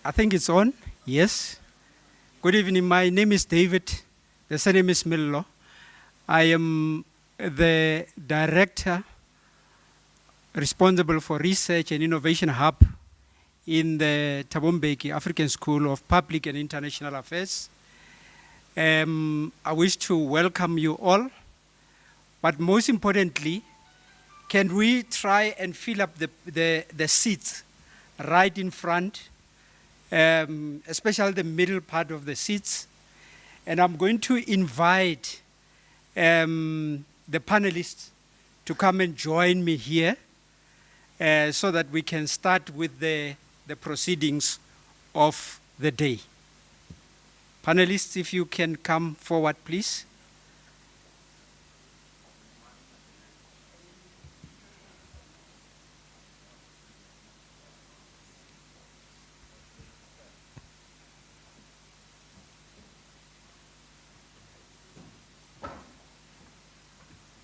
I think it's on. Yes. Good evening. My name is David. The surname is Millo. I am the director responsible for research and innovation hub in the Thabo Mbeki African School of Public and International Affairs. I wish to welcome you all, but most importantly, can we try and fill up the seats right in front, especially the middle part of the seats. And I'm going to invite the panelists to come and join me here so that we can start with the proceedings of the day. Panelists, if you can come forward, please.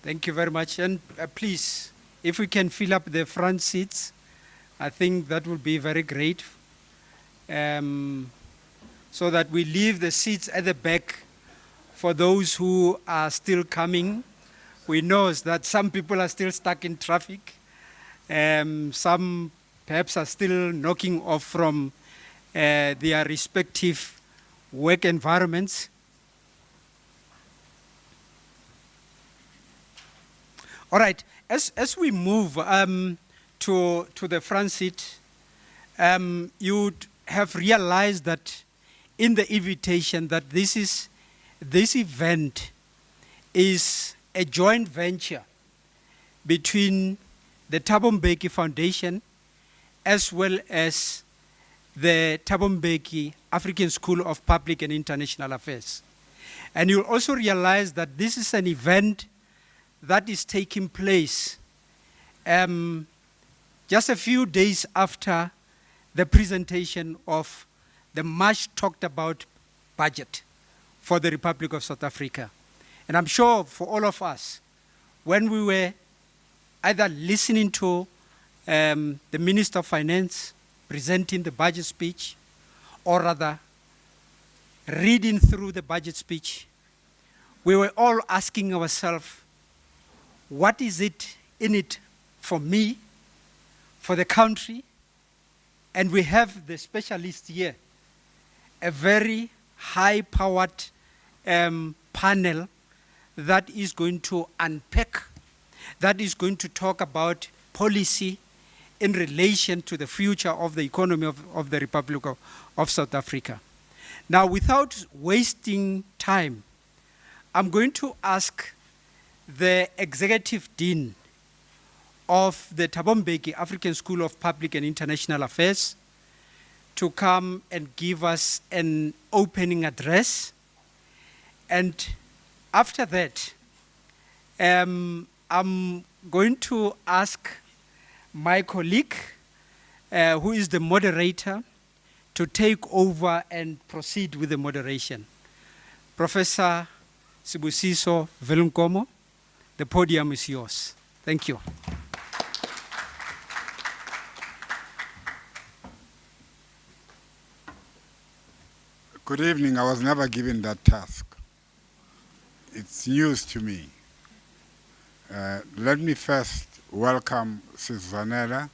Thank you very much. And please, if we can fill up the front seats, I think that would be very great. So that we leave the seats at the back for those who are still coming. We know that some people are still stuck in traffic. Some perhaps are still knocking off from their respective work environments. All right, as we move to the front seat, you have realized that in the invitation that this event is a joint venture between the Thabo Mbeki Foundation as well as the Thabo Mbeki African School of Public and International Affairs. And you'll also realize that this is an event that is taking place just a few days after the presentation of the much talked about budget for the Republic of South Africa. And I'm sure for all of us, when we were either listening to the Minister of Finance presenting the budget speech, or rather reading through the budget speech, we were all asking ourselves, what is it in it for me, for the country? And we have the specialist here, a very high-powered panel that is going to unpack, that is going to talk about policy in relation to the future of the economy of the Republic of South Africa. Now, without wasting time, I'm going to ask the Executive Dean of the Thabo Mbeki African School of Public and International Affairs to come and give us an opening address. And after that, I'm going to ask my colleague, who is the moderator, to take over and proceed with the moderation. Professor Sibusiso Velunkomo, the podium is yours. Thank you. Good evening. I was never given that task. It's news to me. Let me first welcome Susanella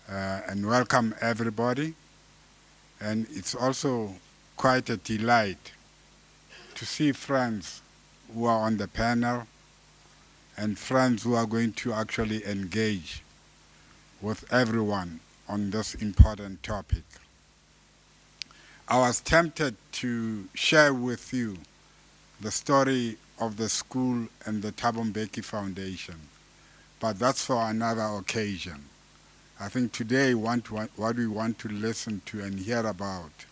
and welcome everybody. And it's also quite a delight to see friends who are on the panel and friends who are going to actually engage with everyone on this important topic. I was tempted to share with you the story of the school and the Thabo Mbeki Foundation, but that's for another occasion. I think today what we want to listen to and hear about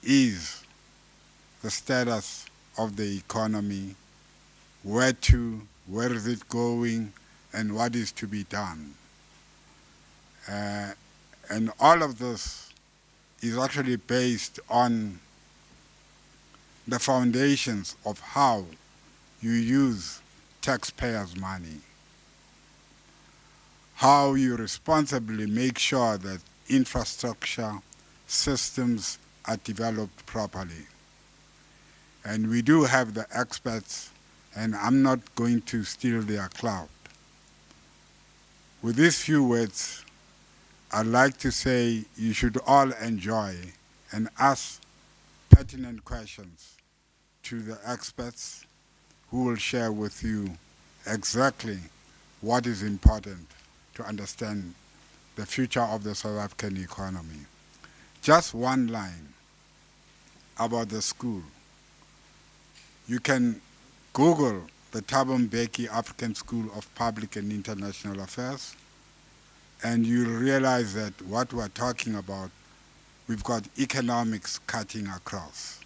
is the status of the economy, where is it going, and what is to be done. And all of this is actually based on the foundations of how you use taxpayers' money, how you responsibly make sure that infrastructure systems are developed properly. And we do have the experts, and I'm not going to steal their clout. With these few words, I'd like to say you should all enjoy and ask pertinent questions to the experts who will share with you exactly what is important to understand the future of the South African economy. Just one line about the school. You can Google the Thabo Mbeki African School of Public and International Affairs, and you'll realize that what we're talking about, we've got economics cutting across.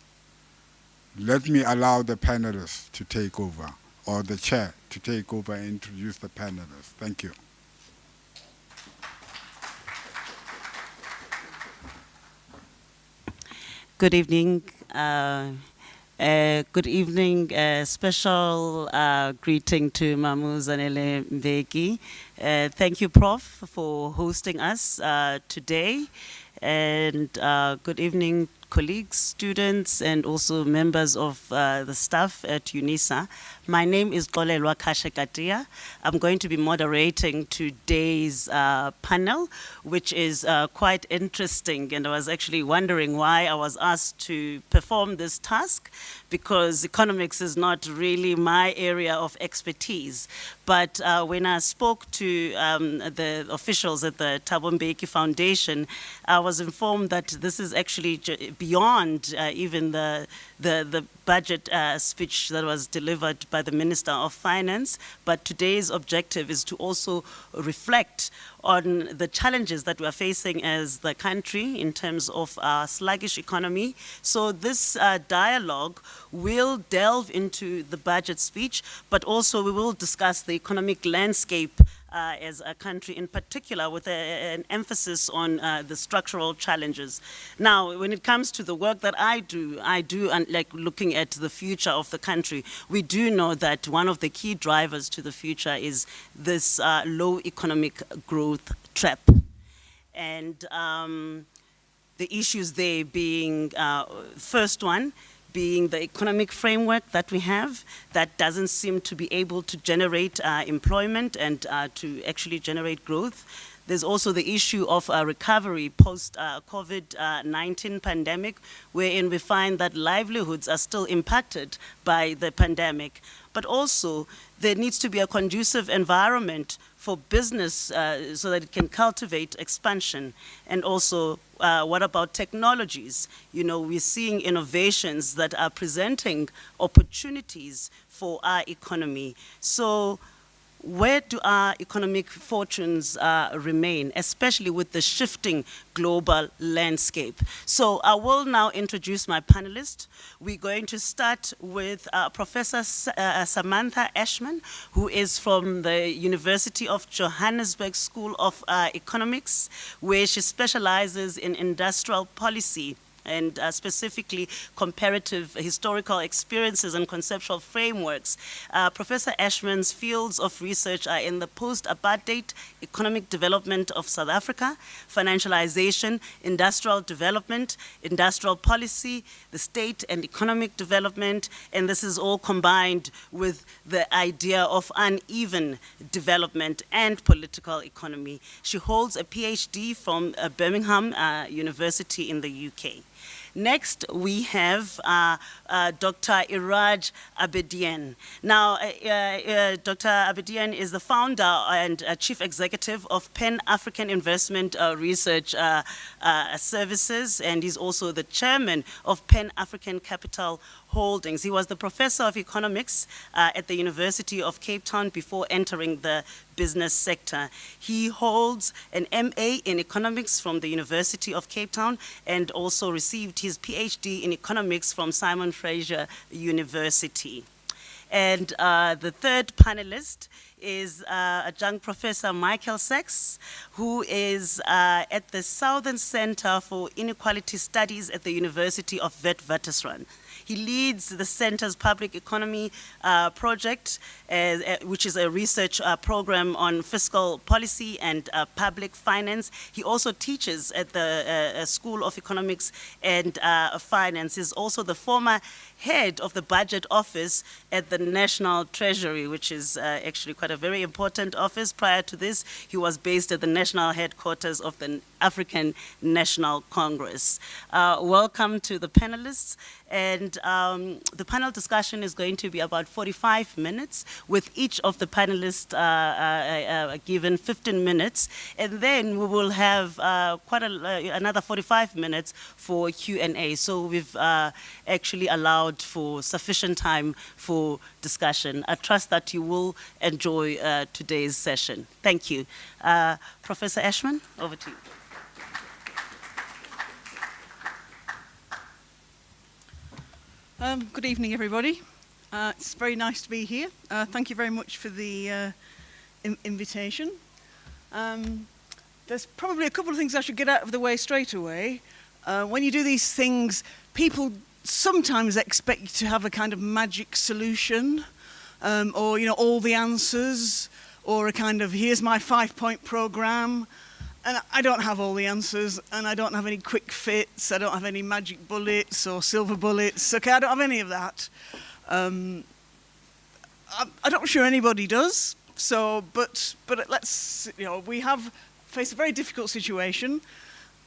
Let me allow the panelists to take over, or the chair to take over and introduce the panelists. Thank you. Good evening. Good evening. Special greeting to Mamu Zanele Mbeki. Thank you, Prof, for hosting us today. And good evening, colleagues, students, and also members of the staff at UNISA. My name is Xolelwa Kashekatia. I'm going to be moderating today's panel, which is quite interesting. And I was actually wondering why I was asked to perform this task, because economics is not really my area of expertise. But when I spoke to the officials at the Thabo Mbeki Foundation, I was informed that this is actually beyond even the budget speech that was delivered by the Minister of Finance, but today's objective is to also reflect on the challenges that we're facing as the country in terms of our sluggish economy. So this dialogue will delve into the budget speech, but also we will discuss the economic landscape as a country in particular, with an emphasis on the structural challenges. Now, when it comes to the work that I do like looking at the future of the country, we do know that one of the key drivers to the future is this low economic growth trap. And the issues there being, first one, being the economic framework that we have that doesn't seem to be able to generate employment and to actually generate growth. There's also the issue of recovery post-COVID-19 pandemic, wherein we find that livelihoods are still impacted by the pandemic. But also, there needs to be a conducive environment for business so that it can cultivate expansion. And also, what about technologies? You know, we're seeing innovations that are presenting opportunities for our economy. So where do our economic fortunes remain, especially with the shifting global landscape? So I will now introduce my panelists. We're going to start with Professor Samantha Ashman, who is from the University of Johannesburg School of Economics, where she specializes in industrial policy and specifically comparative historical experiences and conceptual frameworks. Professor Ashman's fields of research are in the post-apartheid economic development of South Africa, financialization, industrial development, industrial policy, the state and economic development, and this is all combined with the idea of uneven development and political economy. She holds a PhD from Birmingham University in the UK. Next, we have Dr. Iraj Abedian. Now, Dr. Abedian is the founder and chief executive of Pan-African Investment Research Services, and he's also the chairman of Pan-African Capital Holdings. He was the professor of economics at the University of Cape Town before entering the business sector. He holds an MA in economics from the University of Cape Town and also received his PhD in economics from Simon Fraser University. And the third panelist is adjunct Professor Michael Sachs, who is at the Southern Center for Inequality Studies at the University of Witwatersrand. He leads the Center's Public Economy project, which is a research program on fiscal policy and public finance. He also teaches at the School of Economics and Finance. He's also the former head of the budget office at the National Treasury, which is actually quite a very important office. Prior to this, he was based at the national headquarters of the African National Congress. Welcome to the panelists. And the panel discussion is going to be about 45 minutes, with each of the panelists given 15 minutes. And then we will have another 45 minutes for Q&A. So we've actually allowed for sufficient time for discussion. I trust that you will enjoy today's session. Thank you. Professor Ashman, over to you. Good evening, everybody. It's very nice to be here. Thank you very much for the invitation. There's probably a couple of things I should get out of the way straight away. When you do these things, people sometimes expect you to have a kind of magic solution, or all the answers, or a kind of here's my 5-point program. And I don't have all the answers, and I don't have any quick fits. I don't have any magic bullets or silver bullets. Okay, I don't have any of that. I'm not sure anybody does. So, but let's, we have faced a very difficult situation,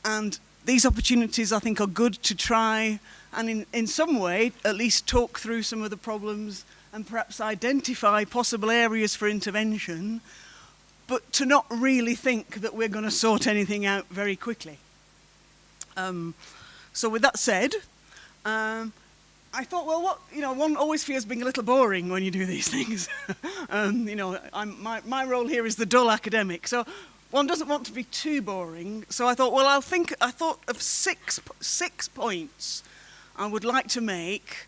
and these opportunities, I think, are good to try and in some way at least talk through some of the problems and perhaps identify possible areas for intervention, but to not really think that we're going to sort anything out very quickly. So with that said, I thought, well, one always fears being a little boring when you do these things. My role here is the dull academic, so one doesn't want to be too boring. So I thought, well, I thought of six points I would like to make,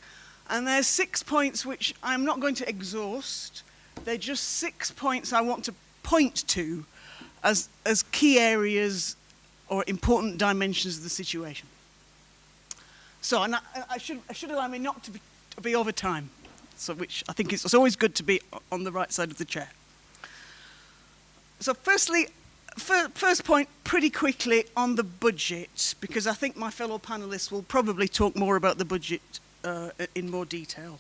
and there's 6 points which I'm not going to exhaust. They're just 6 points I want to point to as key areas or important dimensions of the situation. So, and I should allow me not to be over time, so which I think it's always good to be on the right side of the chair. So firstly, first point, pretty quickly on the budget, because I think my fellow panelists will probably talk more about the budget in more detail.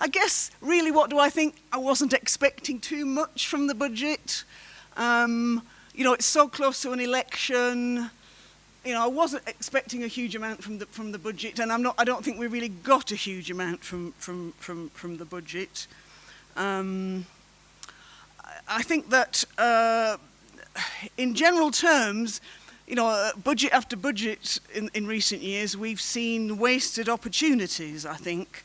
I guess, really, what do I think? I wasn't expecting too much from the budget. It's so close to an election. I wasn't expecting a huge amount from the budget, and I don't think we really got a huge amount from the budget. I think that in general terms, budget after budget in recent years, we've seen wasted opportunities, I think,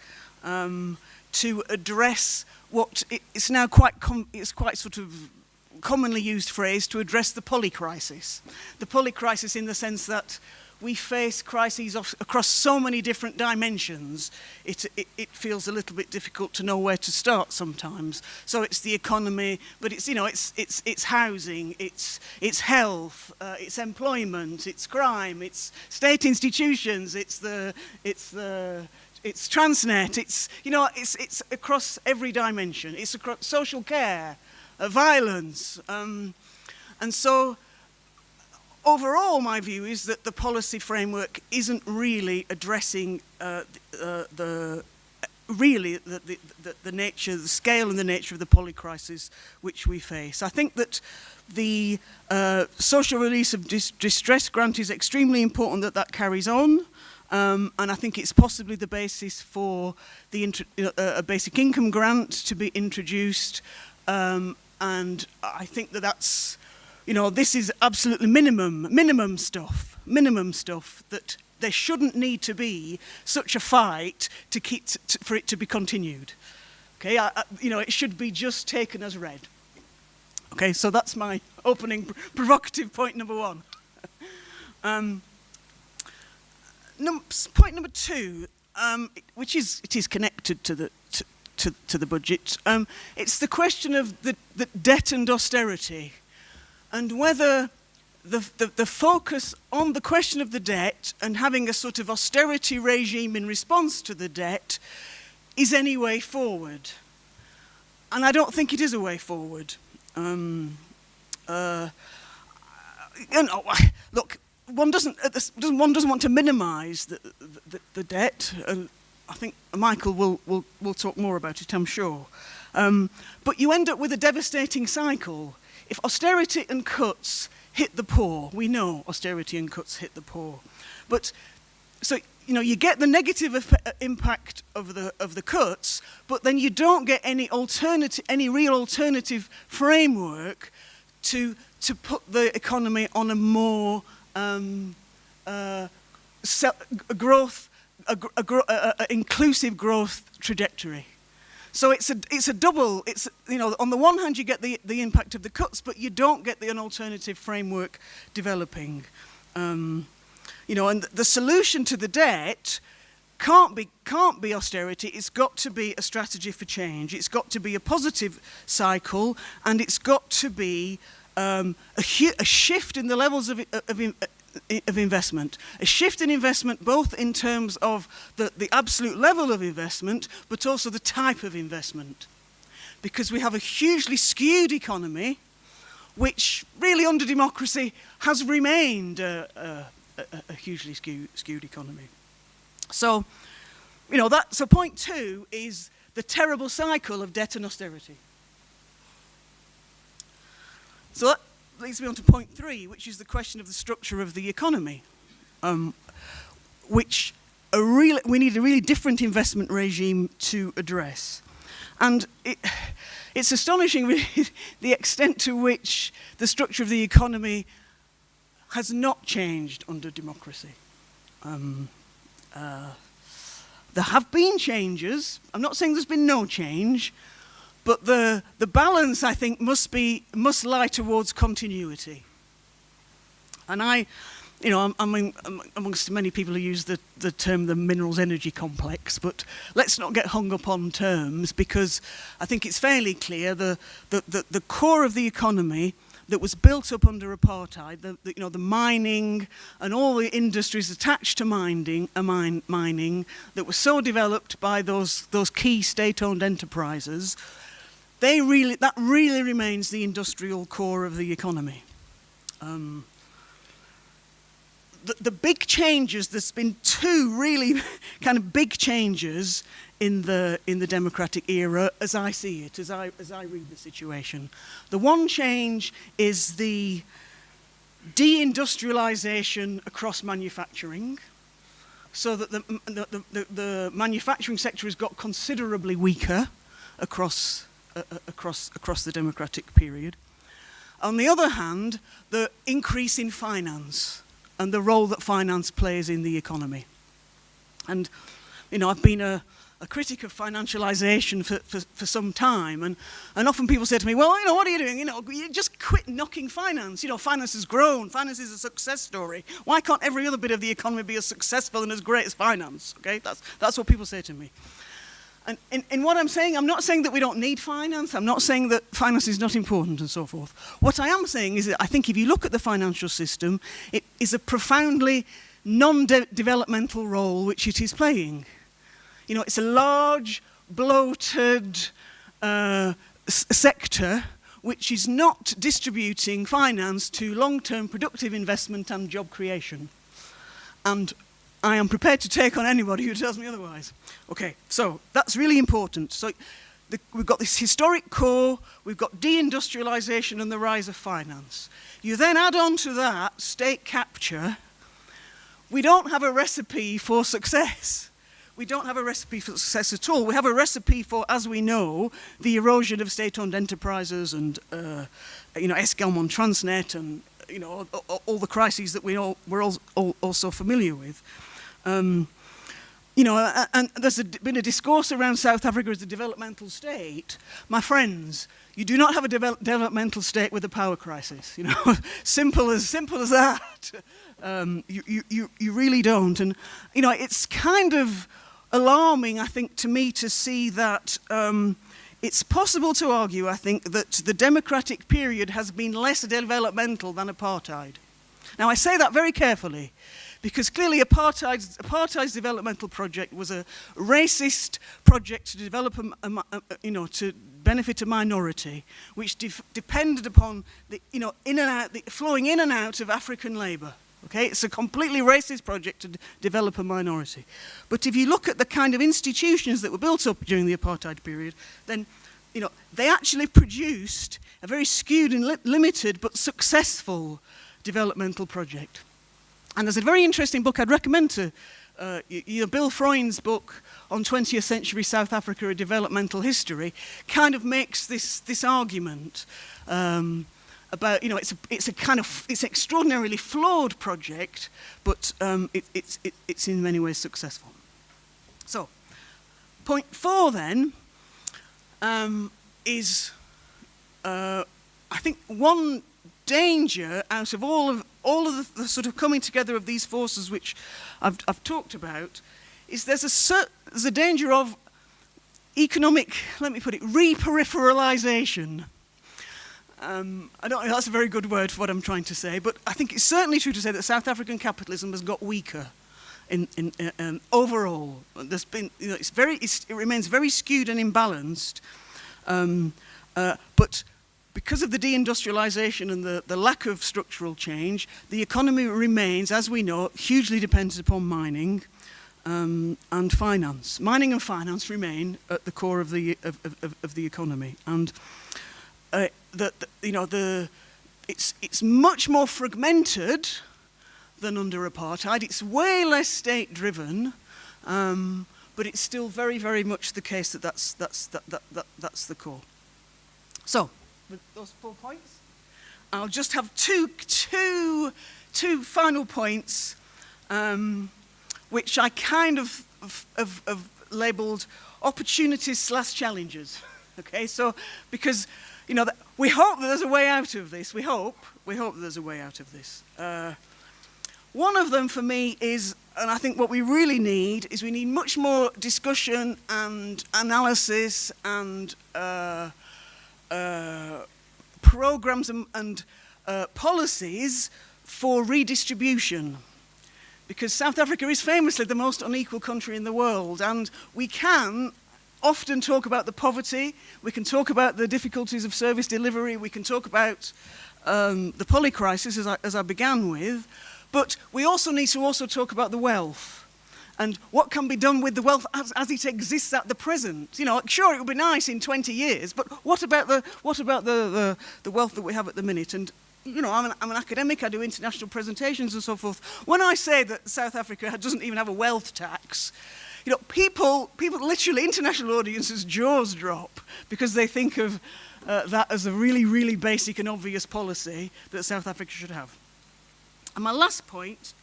to address what is now quite sort of commonly used phrase, to address the polycrisis. The polycrisis in the sense that we face crises across so many different dimensions, it feels a little bit difficult to know where to start sometimes. So it's the economy, but it's housing, it's health, it's employment, it's crime, it's state institutions, it's Transnet, it's across every dimension. It's across social care, violence. And so overall, my view is that the policy framework isn't really addressing the nature, the scale and the nature of the polycrisis which we face. I think that the social release of distress grant is extremely important that carries on. And I think it's possibly the basis for a basic income grant to be introduced. And I think that's, this is absolutely minimum stuff, that there shouldn't need to be such a fight for it to be continued. Okay, it should be just taken as read. Okay, so that's my opening provocative point number one. Point number two, which is connected to the budget. It's the question of the debt and austerity, and whether the focus on the question of the debt and having a sort of austerity regime in response to the debt is any way forward. And I don't think it is a way forward. Look, one doesn't want to minimise the debt, and I think Michael will talk more about it, I'm sure. But you end up with a devastating cycle. If austerity and cuts hit the poor, we know austerity and cuts hit the poor. But so you get the negative impact of the cuts, but then you don't get any real alternative framework to put the economy on a more inclusive growth trajectory. So it's a double. On the one hand you get the impact of the cuts, but you don't get an alternative framework developing. And the solution to the debt can't be austerity. It's got to be a strategy for change. It's got to be a positive cycle, and it's got to be a shift in the levels of investment. A shift in investment both in terms of the absolute level of investment, but also the type of investment. Because we have a hugely skewed economy, which really under democracy has remained a hugely skewed economy. So, so point 2 is the terrible cycle of debt and austerity. So that leads me on to point 3, which is the question of the structure of the economy, which we need a really different investment regime to address. And it's astonishing really, the extent to which the structure of the economy has not changed under democracy. There have been changes. I'm not saying there's been no change, but the balance, I think, must lie towards continuity. And I'm amongst many people who use the term the minerals energy complex, but let's not get hung up on terms, because I think it's fairly clear the core of the economy that was built up under apartheid, the mining and all the industries attached to mining that were so developed by those key state-owned enterprises, that really remains the industrial core of the economy. The big changes, there's been 2 really kind of big changes in the democratic era, as I see it, as I read the situation. The one change is the deindustrialization across manufacturing, so that the manufacturing sector has got considerably weaker across the democratic period. On the other hand, the increase in finance and the role that finance plays in the economy. And, I've been a critic of financialization for some time, and often people say to me, well, what are you doing? You just quit knocking finance. Finance has grown. Finance is a success story. Why can't every other bit of the economy be as successful and as great as finance? Okay, that's what people say to me. And in what I'm saying, I'm not saying that we don't need finance. I'm not saying that finance is not important and so forth. What I am saying is that I think if you look at the financial system, it is a profoundly non-developmental role which it is playing. It's a large, bloated sector which is not distributing finance to long-term productive investment and job creation. And I am prepared to take on anybody who tells me otherwise. Okay, so that's really important. So we've got this historic core, we've got deindustrialization and the rise of finance. You then add on to that state capture. We don't have a recipe for success. We don't have a recipe for success at all. We have a recipe for, as we know, the erosion of state-owned enterprises and, Eskom on Transnet and, all the crises that we're all also familiar with. And there's been a discourse around South Africa as a developmental state. My friends, you do not have a developmental state with a power crisis. Simple as that. You really don't. And it's kind of alarming, I think, to me to see that it's possible to argue, I think, that the democratic period has been less developmental than apartheid. Now, I say that very carefully, because clearly apartheid's developmental project was a racist project to develop, to benefit a minority, which depended upon the, flowing in and out of African labour. Okay, it's a completely racist project to develop a minority. But if you look at the kind of institutions that were built up during the apartheid period, then they actually produced a very skewed and limited but successful developmental project. And there's a very interesting book I'd recommend to Bill Freund's book on 20th century South Africa, A Developmental History, kind of makes this argument about, it's an extraordinarily flawed project, but it's in many ways successful. So, point 4 then is, I think, one danger out of all of the sort of coming together of these forces which I've talked about, is there's a danger of economic, let me put it, re-peripheralization. I don't know if that's a very good word for what I'm trying to say, but I think it's certainly true to say that South African capitalism has got weaker in overall. There's been, it remains very skewed and imbalanced, but because of the deindustrialization and the lack of structural change, the economy remains, as we know, hugely dependent upon mining and finance. Mining and finance remain at the core of the economy, and it's much more fragmented than under apartheid. It's way less state-driven, but it's still very, very much the case that that's the core. So, with those 4 points, I'll just have two final points, which I kind of labelled opportunities/challenges. Okay, so because we hope that there's a way out of this. We hope that there's a way out of this. One of them for me is, and I think what we really need is we need much more discussion and analysis and programs and policies for redistribution. Because South Africa is famously the most unequal country in the world, and we can often talk about the poverty, we can talk about the difficulties of service delivery, we can talk about the poly crisis, as I began with, but we also need to talk about the wealth and what can be done with the wealth as it exists at the present. Sure, it would be nice in 20 years, but what about the wealth that we have at the minute? And I'm an academic, I do international presentations and so forth. When I say that South Africa doesn't even have a wealth tax, people literally, international audiences' jaws drop because they think of that as a really, really basic and obvious policy that South Africa should have. And my last point,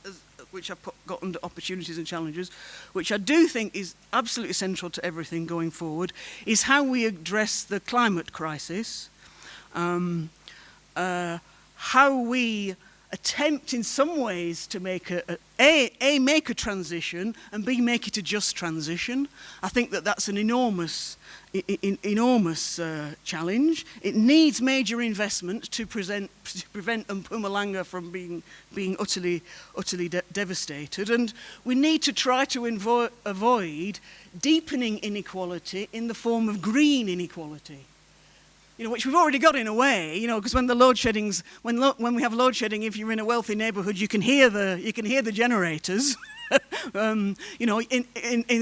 which I've got under opportunities and challenges, which I do think is absolutely central to everything going forward, is how we address the climate crisis, how we attempt in some ways to make make a transition, and B, make it a just transition. I think that's an enormous challenge. It needs major investment to prevent Mpumalanga from being utterly devastated, and we need to try to avoid deepening inequality in the form of green inequality. Which we've already got in a way, because when we have load shedding, if you're in a wealthy neighbourhood, you can hear the generators. In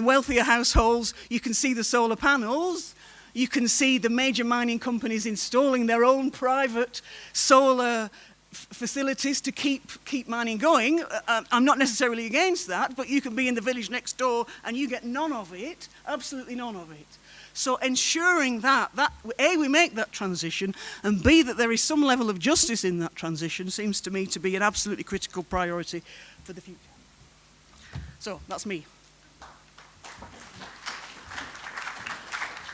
wealthier households, you can see the solar panels. You can see the major mining companies installing their own private solar facilities to keep mining going. I'm not necessarily against that, but you can be in the village next door and you get none of it, absolutely none of it. So ensuring that A, we make that transition, and B, that there is some level of justice in that transition seems to me to be an absolutely critical priority for the future. So that's me.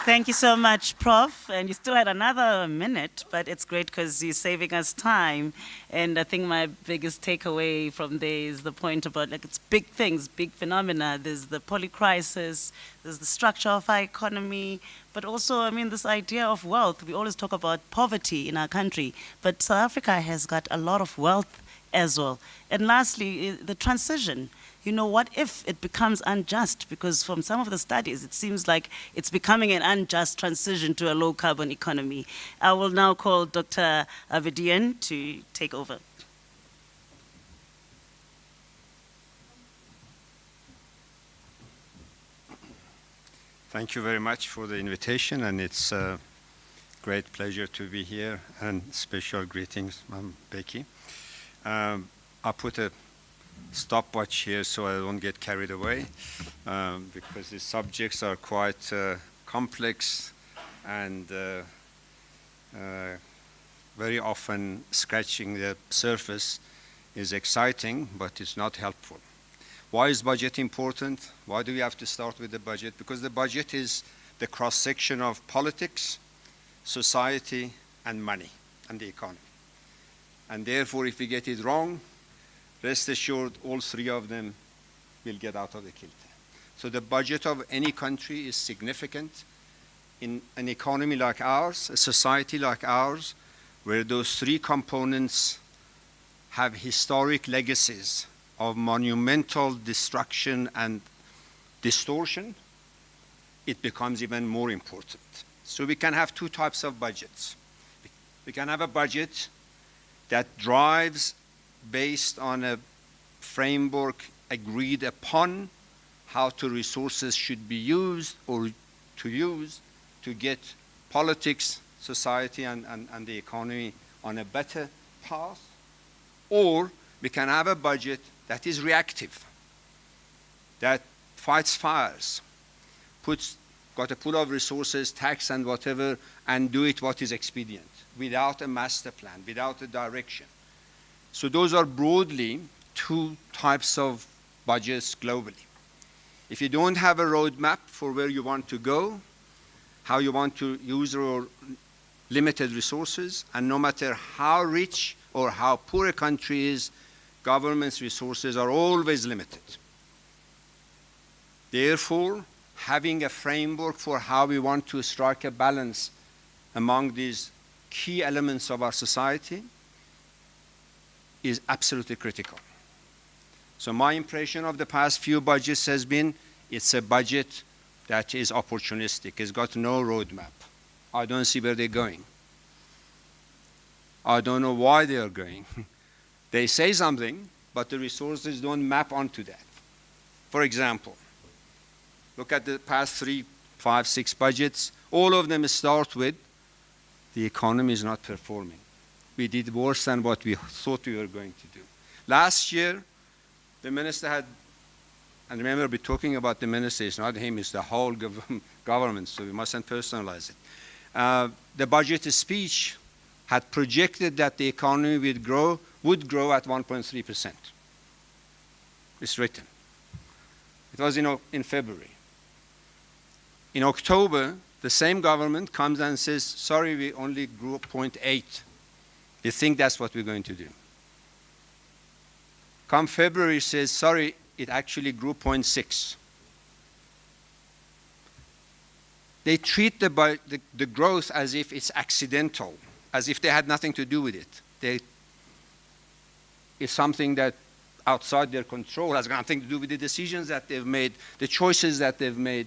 Thank you so much, Prof. And you still had another minute, but it's great because you're saving us time. And I think my biggest takeaway from there is the point about, it's big things, big phenomena. There's the poly crisis, there's the structure of our economy, but also, this idea of wealth. We always talk about poverty in our country, but South Africa has got a lot of wealth as well. And lastly, the transition. You know, what if it becomes unjust? Because from some of the studies, it seems like it's becoming an unjust transition to a low-carbon economy. I will now call Dr. Avedian to take over. Thank you very much for the invitation, and it's a great pleasure to be here, and special greetings, Ms. Mbeki. I put a stopwatch here so I don't get carried away, because the subjects are quite complex and very often scratching the surface is exciting, but it's not helpful. Why is budget important? Why do we have to start with the budget? Because the budget is the cross-section of politics, society, and money, and the economy. And therefore, if we get it wrong, rest assured, all three of them will get out of the kilter. So the budget of any country is significant. In an economy like ours, a society like ours, where those three components have historic legacies of monumental destruction and distortion, it becomes even more important. So we can have two types of budgets. We can have a budget that drives based on a framework agreed upon how resources should be used or to get politics, society, and the economy on a better path. Or we can have a budget that is reactive, that fights fires, got a pool of resources, tax and whatever, and do it what is expedient, without a master plan, without a direction. So those are broadly two types of budgets globally. If you don't have a roadmap for where you want to go, how you want to use your limited resources, and no matter how rich or how poor a country is, government's resources are always limited. Therefore, having a framework for how we want to strike a balance among these key elements of our society is absolutely critical. So my impression of the past few budgets has been it's a budget that is opportunistic. It's got no roadmap. I don't see where they're going. I don't know why they are going. They say something, but the resources don't map onto that. For example, look at the past 3, 5, 6 budgets. All of them start with the economy is not performing. We did worse than what we thought we were going to do. Last year, the minister had, and remember, we're talking about the minister, it's not him, it's the whole government, so we mustn't personalize it. The budget speech had projected that the economy would grow at 1.3%. It's written. It was in February. In October, the same government comes and says, sorry, we only grew 0.8. They think that's what we're going to do. Come February, says, sorry, it actually grew 0.6. They treat the growth as if it's accidental, as if they had nothing to do with it. It's something that outside their control, has got nothing to do with the decisions that they've made, the choices that they've made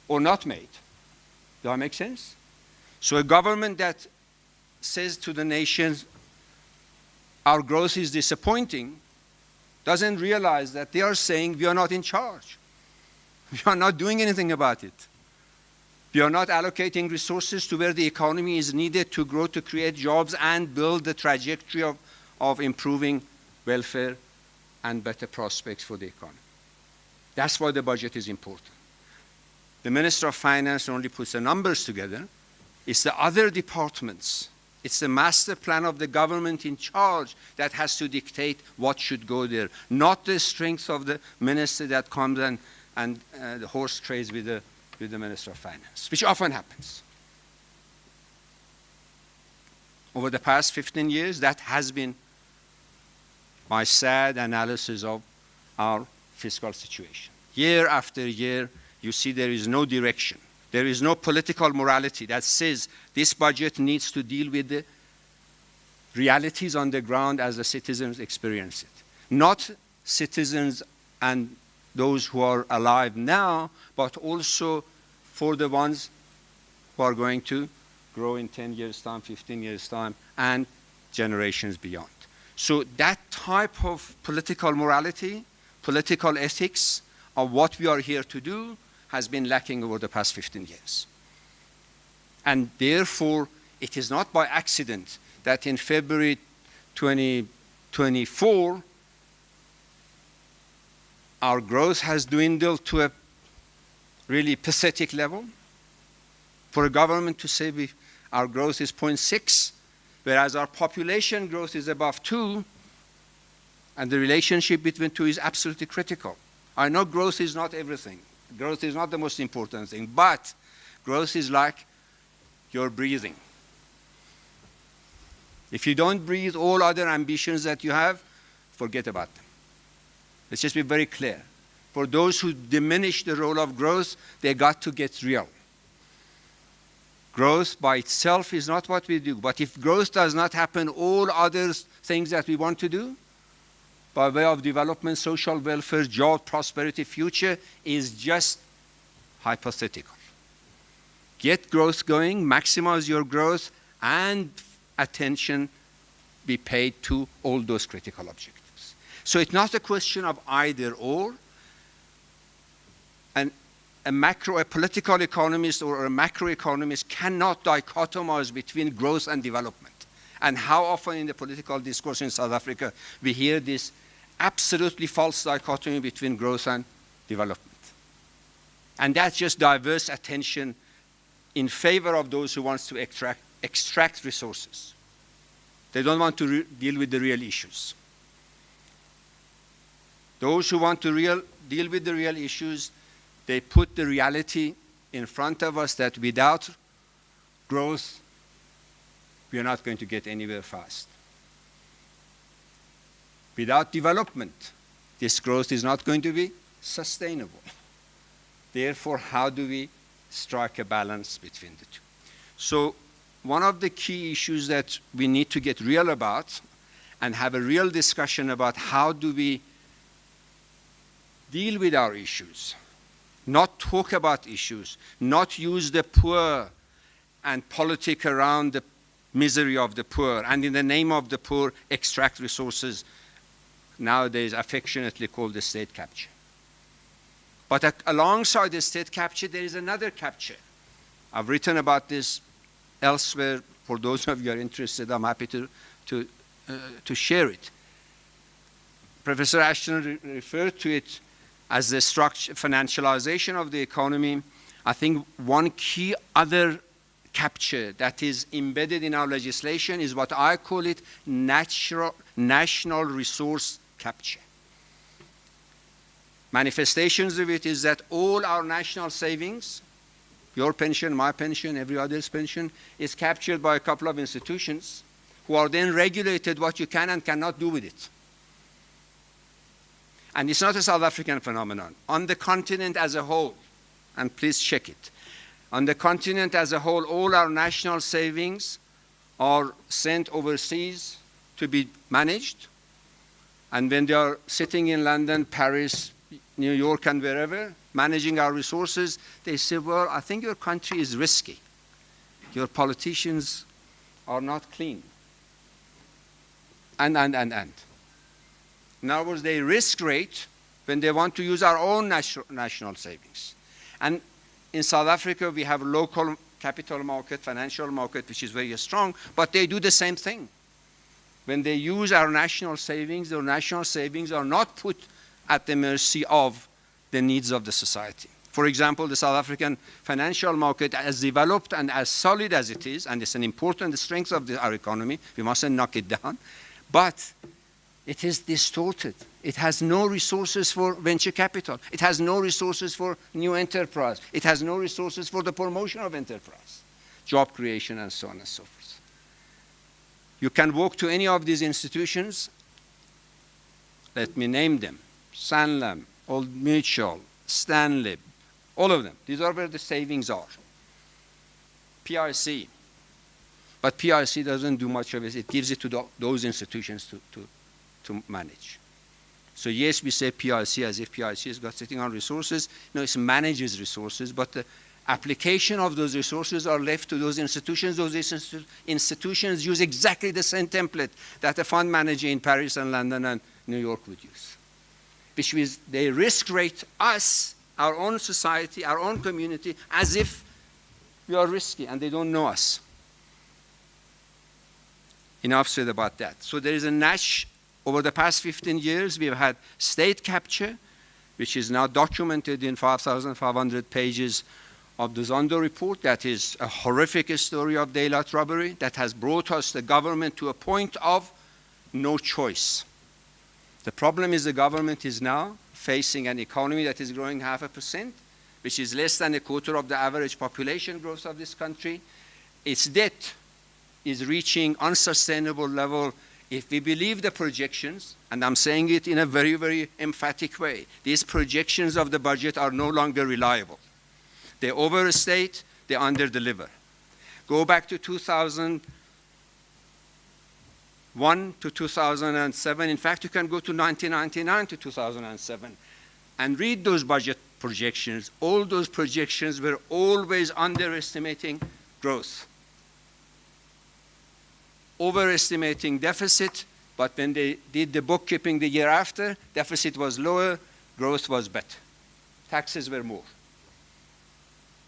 or not made. Does that make sense? So a government that says to the nations, our growth is disappointing, doesn't realize that they are saying we are not in charge. We are not doing anything about it. We are not allocating resources to where the economy is needed to grow, to create jobs and build the trajectory of improving welfare and better prospects for the economy. That's why the budget is important. The Minister of Finance only puts the numbers together. It's the other departments. It's the master plan of the government in charge that has to dictate what should go there, not the strength of the minister that comes and the horse trades with the Minister of Finance, which often happens. Over the past 15 years, that has been my sad analysis of our fiscal situation. Year after year, you see there is no direction. There is no political morality that says this budget needs to deal with the realities on the ground as the citizens experience it. Not citizens and those who are alive now, but also for the ones who are going to grow in 10 years' time, 15 years' time, and generations beyond. So that type of political morality, political ethics of what we are here to do has been lacking over the past 15 years. And therefore, it is not by accident that in February 2024, our growth has dwindled to a really pathetic level. For a government to say our growth is 0.6, whereas our population growth is above 2, and the relationship between two is absolutely critical. I know growth is not everything. Growth is not the most important thing, but growth is like your breathing. If you don't breathe all other ambitions that you have, forget about them. Let's just be very clear. For those who diminish the role of growth, they got to get real. Growth by itself is not what we do. But if growth does not happen, all other things that we want to do, by way of development, social welfare, job, prosperity, future, is just hypothetical. Get growth going, maximize your growth, and attention be paid to all those critical objectives. So it's not a question of either or. And a political economist or a macroeconomist cannot dichotomize between growth and development. And how often in the political discourse in South Africa we hear this absolutely false dichotomy between growth and development. And that's just diverse attention in favor of those who want to extract resources. They don't want to deal with the real issues. Those who want to deal with the real issues, they put the reality in front of us that without growth, we are not going to get anywhere fast. Without development, this growth is not going to be sustainable. Therefore, how do we strike a balance between the two? So one of the key issues that we need to get real about and have a real discussion about how do we deal with our issues, not talk about issues, not use the poor and politic around the misery of the poor, and in the name of the poor, extract resources, nowadays affectionately called the state capture. But alongside the state capture, there is another capture. I've written about this elsewhere. For those of you who are interested, I'm happy to share it. Professor Ashton referred to it as the financialization of the economy. I think one key other capture that is embedded in our legislation is what I call it national resource capture. Manifestations of it is that all our national savings, your pension, my pension, every other's pension, is captured by a couple of institutions who are then regulated what you can and cannot do with it. And it's not a South African phenomenon. On the continent as a whole, and please check it, on the continent as a whole, all our national savings are sent overseas to be managed. And when they are sitting in London, Paris, New York, and wherever, managing our resources, they say, well, I think your country is risky. Your politicians are not clean. And. In other words, they risk rate when they want to use our own national savings. And in South Africa, we have local capital market, financial market, which is very strong, but they do the same thing. When they use our national savings are not put at the mercy of the needs of the society. For example, the South African financial market, as developed and as solid as it is, and it's an important strength of our economy, we mustn't knock it down, but it is distorted. It has no resources for venture capital. It has no resources for new enterprise. It has no resources for the promotion of enterprise, job creation, and so on and so forth. You can walk to any of these institutions. Let me name them. Sanlam, Old Mutual, Stanlib, all of them. These are where the savings are. PIC, But PIC doesn't do much of it. It gives it to those institutions to manage. So yes, we say PIC as if PIC has got sitting on resources. No, it manages resources, but the application of those resources are left to those institutions. Those institutions use exactly the same template that a fund manager in Paris and London and New York would use, which means they risk rate us, our own society, our own community, as if we are risky and they don't know us. Enough said about that. So there is a Nash. Over the past 15 years, we've had state capture, which is now documented in 5,500 pages of the Zondo report. That is a horrific story of daylight robbery that has brought us, the government, to a point of no choice. The problem is the government is now facing an economy that is growing 0.5%, which is less than a quarter of the average population growth of this country. Its debt is reaching unsustainable level. If we believe the projections, and I'm saying it in a very, very emphatic way, these projections of the budget are no longer reliable. They overstate, they underdeliver. Go back to 2001 to 2007. In fact, you can go to 1999 to 2007 and read those budget projections. All those projections were always underestimating growth, overestimating deficit, but when they did the bookkeeping the year after, deficit was lower, growth was better. Taxes were more.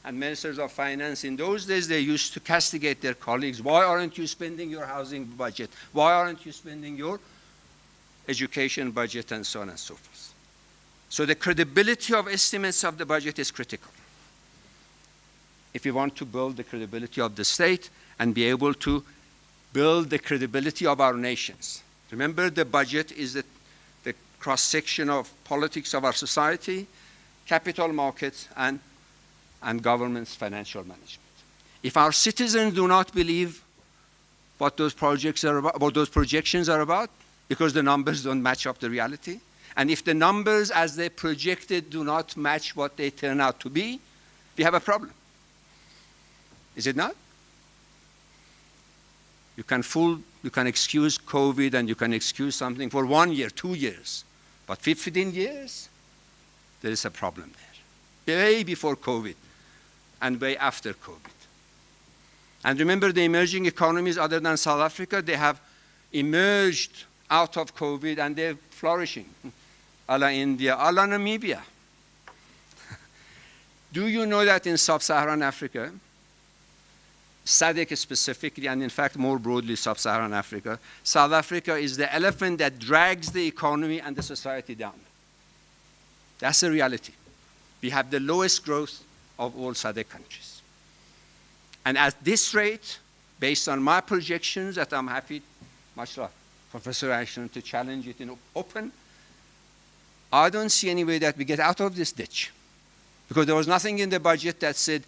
And ministers of finance in those days, they used to castigate their colleagues. Why aren't you spending your housing budget? Why aren't you spending your education budget, and so on and so forth? So the credibility of estimates of the budget is critical if we want to build the credibility of the state and be able to build the credibility of our nations. Remember, the budget is the cross-section of politics of our society, capital markets, and government's financial management. If our citizens do not believe what those projects are about, what those projections are about, because the numbers don't match up the reality, and if the numbers as they projected do not match what they turn out to be, we have a problem. Is it not? You can excuse COVID and you can excuse something for 1 year, 2 years. But 15 years, there is a problem there. Way before COVID and way after COVID. And remember, the emerging economies other than South Africa, they have emerged out of COVID and they're flourishing. A la India, a la Namibia. Do you know that in sub-Saharan Africa, SADC specifically, and in fact more broadly sub-Saharan Africa, South Africa is the elephant that drags the economy and the society down. That's the reality. We have the lowest growth of all SADC countries. And at this rate, based on my projections that I'm happy, much like Professor Ashton, to challenge it in open, I don't see any way that we get out of this ditch. Because there was nothing in the budget that said,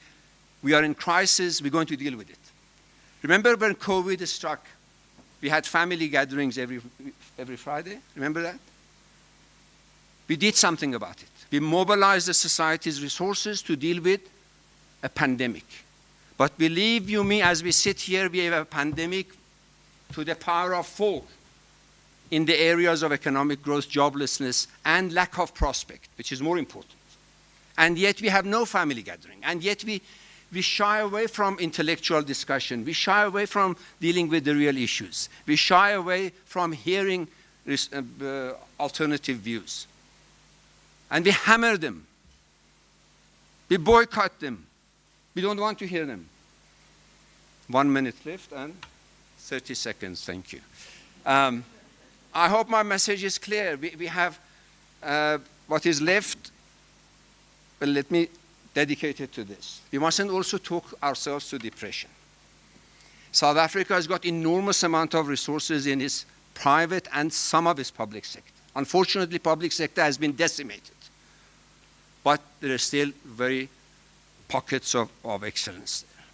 we are in crisis, we're going to deal with it. Remember when COVID struck, we had family gatherings every Friday? Remember that? We did something about it. We mobilized the society's resources to deal with a pandemic. But believe you me, as we sit here, we have a pandemic to the power of 4 in the areas of economic growth, joblessness, and lack of prospect, which is more important. And yet we have no family gathering. And yet we shy away from intellectual discussion. We shy away from dealing with the real issues. We shy away from hearing alternative views. And we hammer them. We boycott them. We don't want to hear them. 1 minute left and 30 seconds, thank you. I hope my message is clear. We have what is left, but let me dedicate it to this. We mustn't also talk ourselves to depression. South Africa has got enormous amount of resources in its private and some of its public sector. Unfortunately, public sector has been decimated. But there are still very pockets of excellence there.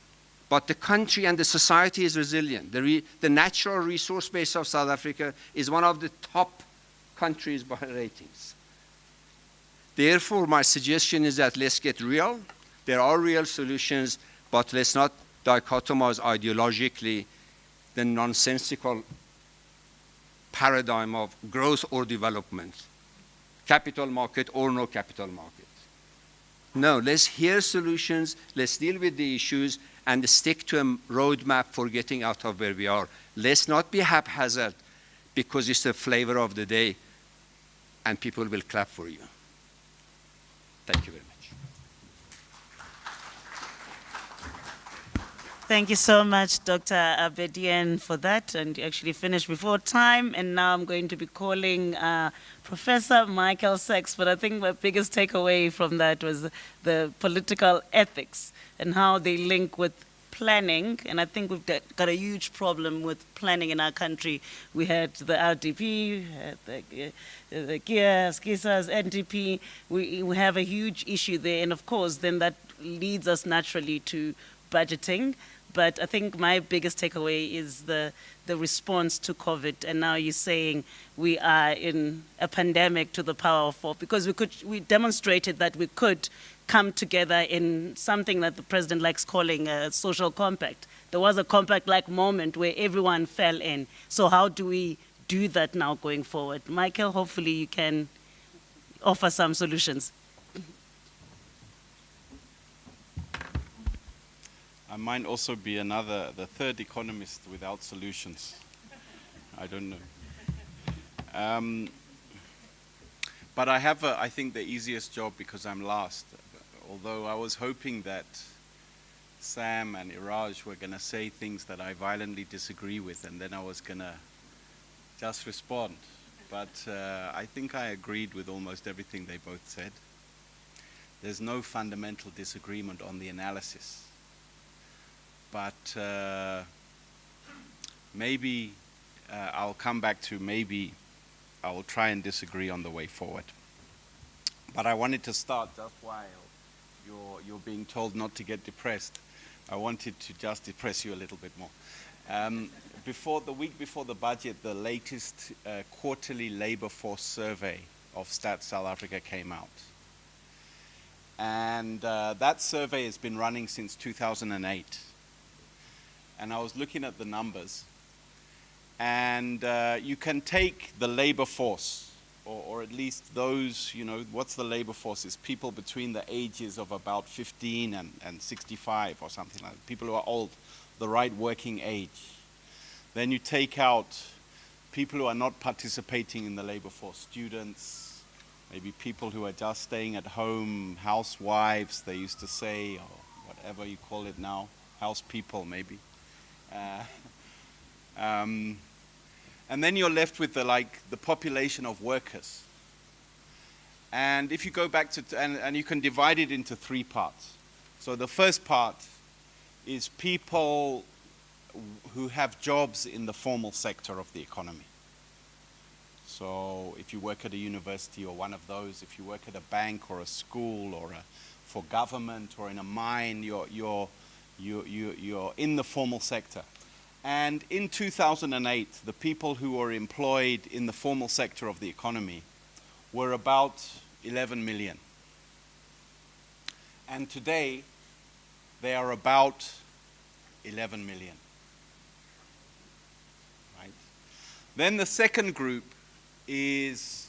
But the country and the society is resilient. The natural resource base of South Africa is one of the top countries by ratings. Therefore, my suggestion is that let's get real. There are real solutions, but let's not dichotomize ideologically the nonsensical paradigm of growth or development, capital market or no capital market. No, let's hear solutions, let's deal with the issues, and stick to a roadmap for getting out of where we are. Let's not be haphazard because it's the flavor of the day and people will clap for you. Thank you very much. Thank you so much, Dr. Abedian, for that. And you actually finished before time. And now I'm going to be calling Professor Michael Sachs. But I think my biggest takeaway from that was the political ethics and how they link with planning. And I think we've got a huge problem with planning in our country. We had the RDP, the GIAS, GISAS, NDP. We have a huge issue there. And of course, then that leads us naturally to budgeting. But I think my biggest takeaway is the response to COVID. And now you're saying we are in a pandemic to the power of 4, because we demonstrated that we could come together in something that the president likes calling a social compact. There was a compact-like moment where everyone fell in. So how do we do that now going forward? Michael, hopefully you can offer some solutions. I might also be the third economist without solutions. I don't know. But I have, I think, the easiest job because I'm last. Although I was hoping that Sam and Iraj were going to say things that I violently disagree with, and then I was going to just respond. But I think I agreed with almost everything they both said. There's no fundamental disagreement on the analysis. But maybe I'll come back to maybe I will try and disagree on the way forward. But I wanted to start just while you're being told not to get depressed. I wanted to just depress you a little bit more. The week before the budget, the latest quarterly labor force survey of Stats South Africa came out. And that survey has been running since 2008. And I was looking at the numbers, and you can take the labor force, or at least those, what's the labor force? It's people between the ages of about 15 and 65 or something like that, people who are old, the right working age. Then you take out people who are not participating in the labor force, students, maybe people who are just staying at home, housewives, they used to say, or whatever you call it now, house people maybe. And then you're left with the population of workers. And if you go back to, and you can divide it into 3 parts. So the first part is people who have jobs in the formal sector of the economy. So if you work at a university or one of those, if you work at a bank or a school or for government or in a mine, you're in the formal sector. And in 2008, the people who were employed in the formal sector of the economy were about 11 million. And today, they are about 11 million. Right? Then the second group is,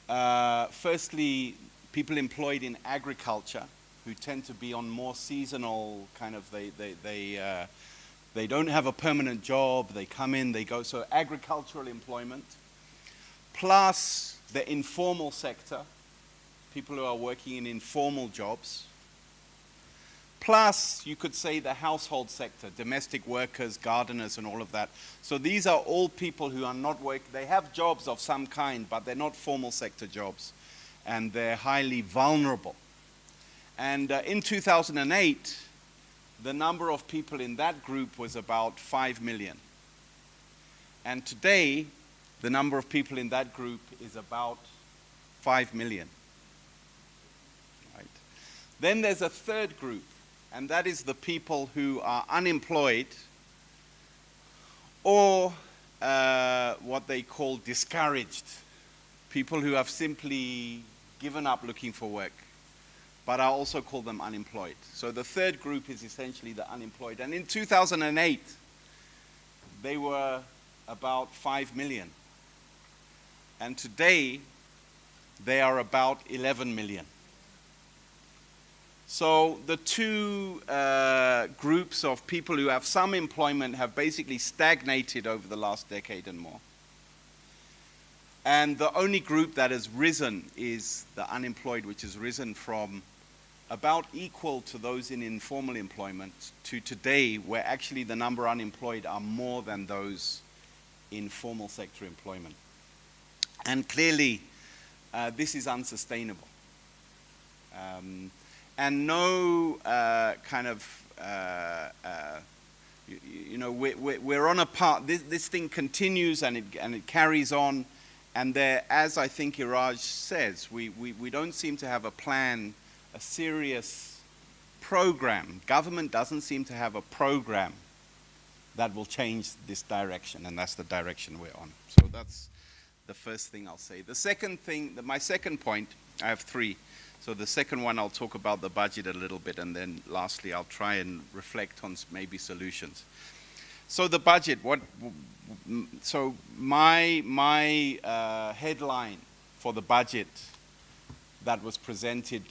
firstly, people employed in agriculture, who tend to be on more seasonal kind of, they don't have a permanent job, they come in, they go, so agricultural employment, plus the informal sector, people who are working in informal jobs, plus you could say the household sector, domestic workers, gardeners and all of that. So these are all people who are not working, they have jobs of some kind, but they're not formal sector jobs, and they're highly vulnerable. And in 2008, the number of people in that group was about 5 million. And today, the number of people in that group is about 5 million. Right? Then there's a third group, and that is the people who are unemployed or what they call discouraged, people who have simply given up looking for work, but I also call them unemployed. So the third group is essentially the unemployed. And in 2008, they were about 5 million. And today, they are about 11 million. So the two groups of people who have some employment have basically stagnated over the last decade and more. And the only group that has risen is the unemployed, which has risen from about equal to those in informal employment to today, where actually the number unemployed are more than those in formal sector employment. And clearly, this is unsustainable. And no kind of, we're on a path. This thing continues and it carries on. And there, as I think Iraj says, we don't seem to have a plan, a serious program. Government doesn't seem to have a program that will change this direction, and that's the direction we're on. So that's the first thing I'll say. The second thing, my second point, I have three. So the second one, I'll talk about the budget a little bit, and then lastly, I'll try and reflect on maybe solutions. So the budget, so my headline for the budget that was presented,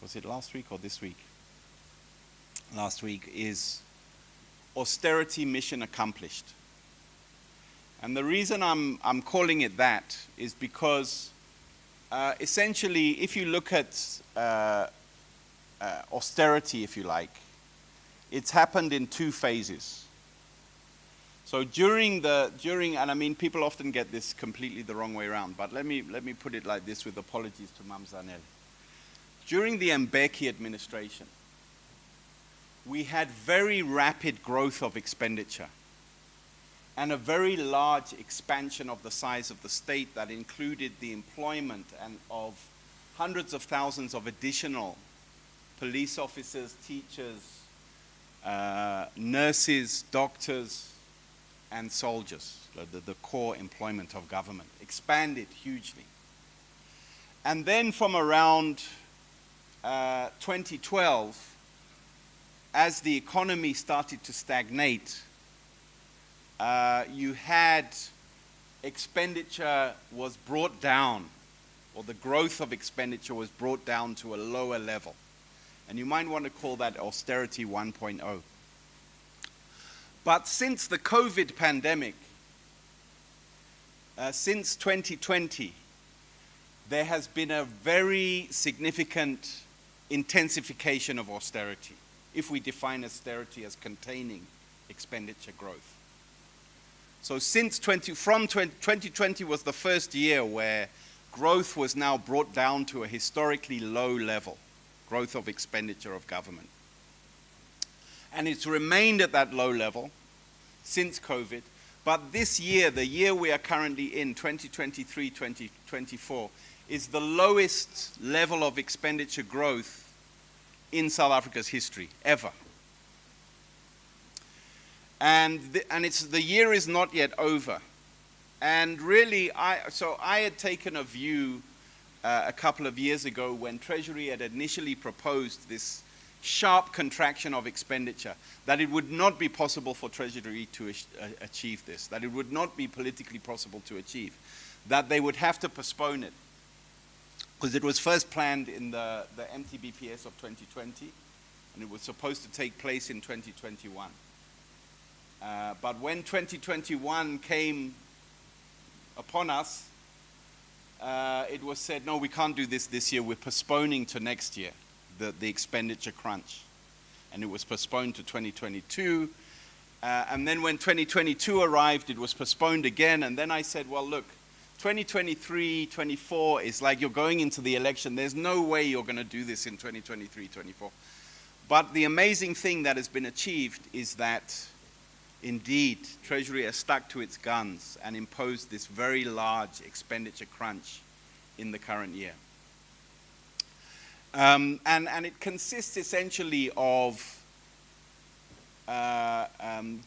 was it last week or this week? Last week is austerity mission accomplished. And the reason I'm calling it that is because essentially, if you look at austerity, if you like, it's happened in two phases. So during, and I mean, people often get this completely the wrong way around, but let me put it like this with apologies to Mam Zanel. During the Mbeki administration, we had very rapid growth of expenditure and a very large expansion of the size of the state that included the employment and of hundreds of thousands of additional police officers, teachers, nurses, doctors, and soldiers, the core employment of government, expanded hugely. And then from around 2012, as the economy started to stagnate, you had expenditure was brought down, or the growth of expenditure was brought down to a lower level. And you might want to call that austerity 1.0. But since the COVID pandemic, since 2020, there has been a very significant intensification of austerity, if we define austerity as containing expenditure growth. So since 2020 was the first year where growth was now brought down to a historically low level, growth of expenditure of government. And it's remained at that low level since COVID. But this year, the year we are currently in, 2023-2024, is the lowest level of expenditure growth in South Africa's history, ever. And the year is not yet over. And really, I had taken a view a couple of years ago when Treasury had initially proposed this sharp contraction of expenditure, that it would not be possible for Treasury to achieve this, that it would not be politically possible to achieve, that they would have to postpone it. Because it was first planned in the MTBPS of 2020, and it was supposed to take place in 2021. But when 2021 came upon us, it was said, no, we can't do this year, we're postponing to next year, the expenditure crunch. And it was postponed to 2022. And then when 2022 arrived, it was postponed again. And then I said, well, look, 2023, 24 is like you're going into the election. There's no way you're going to do this in 2023, 24. But the amazing thing that has been achieved is that, indeed, Treasury has stuck to its guns and imposed this very large expenditure crunch in the current year. And it consists essentially of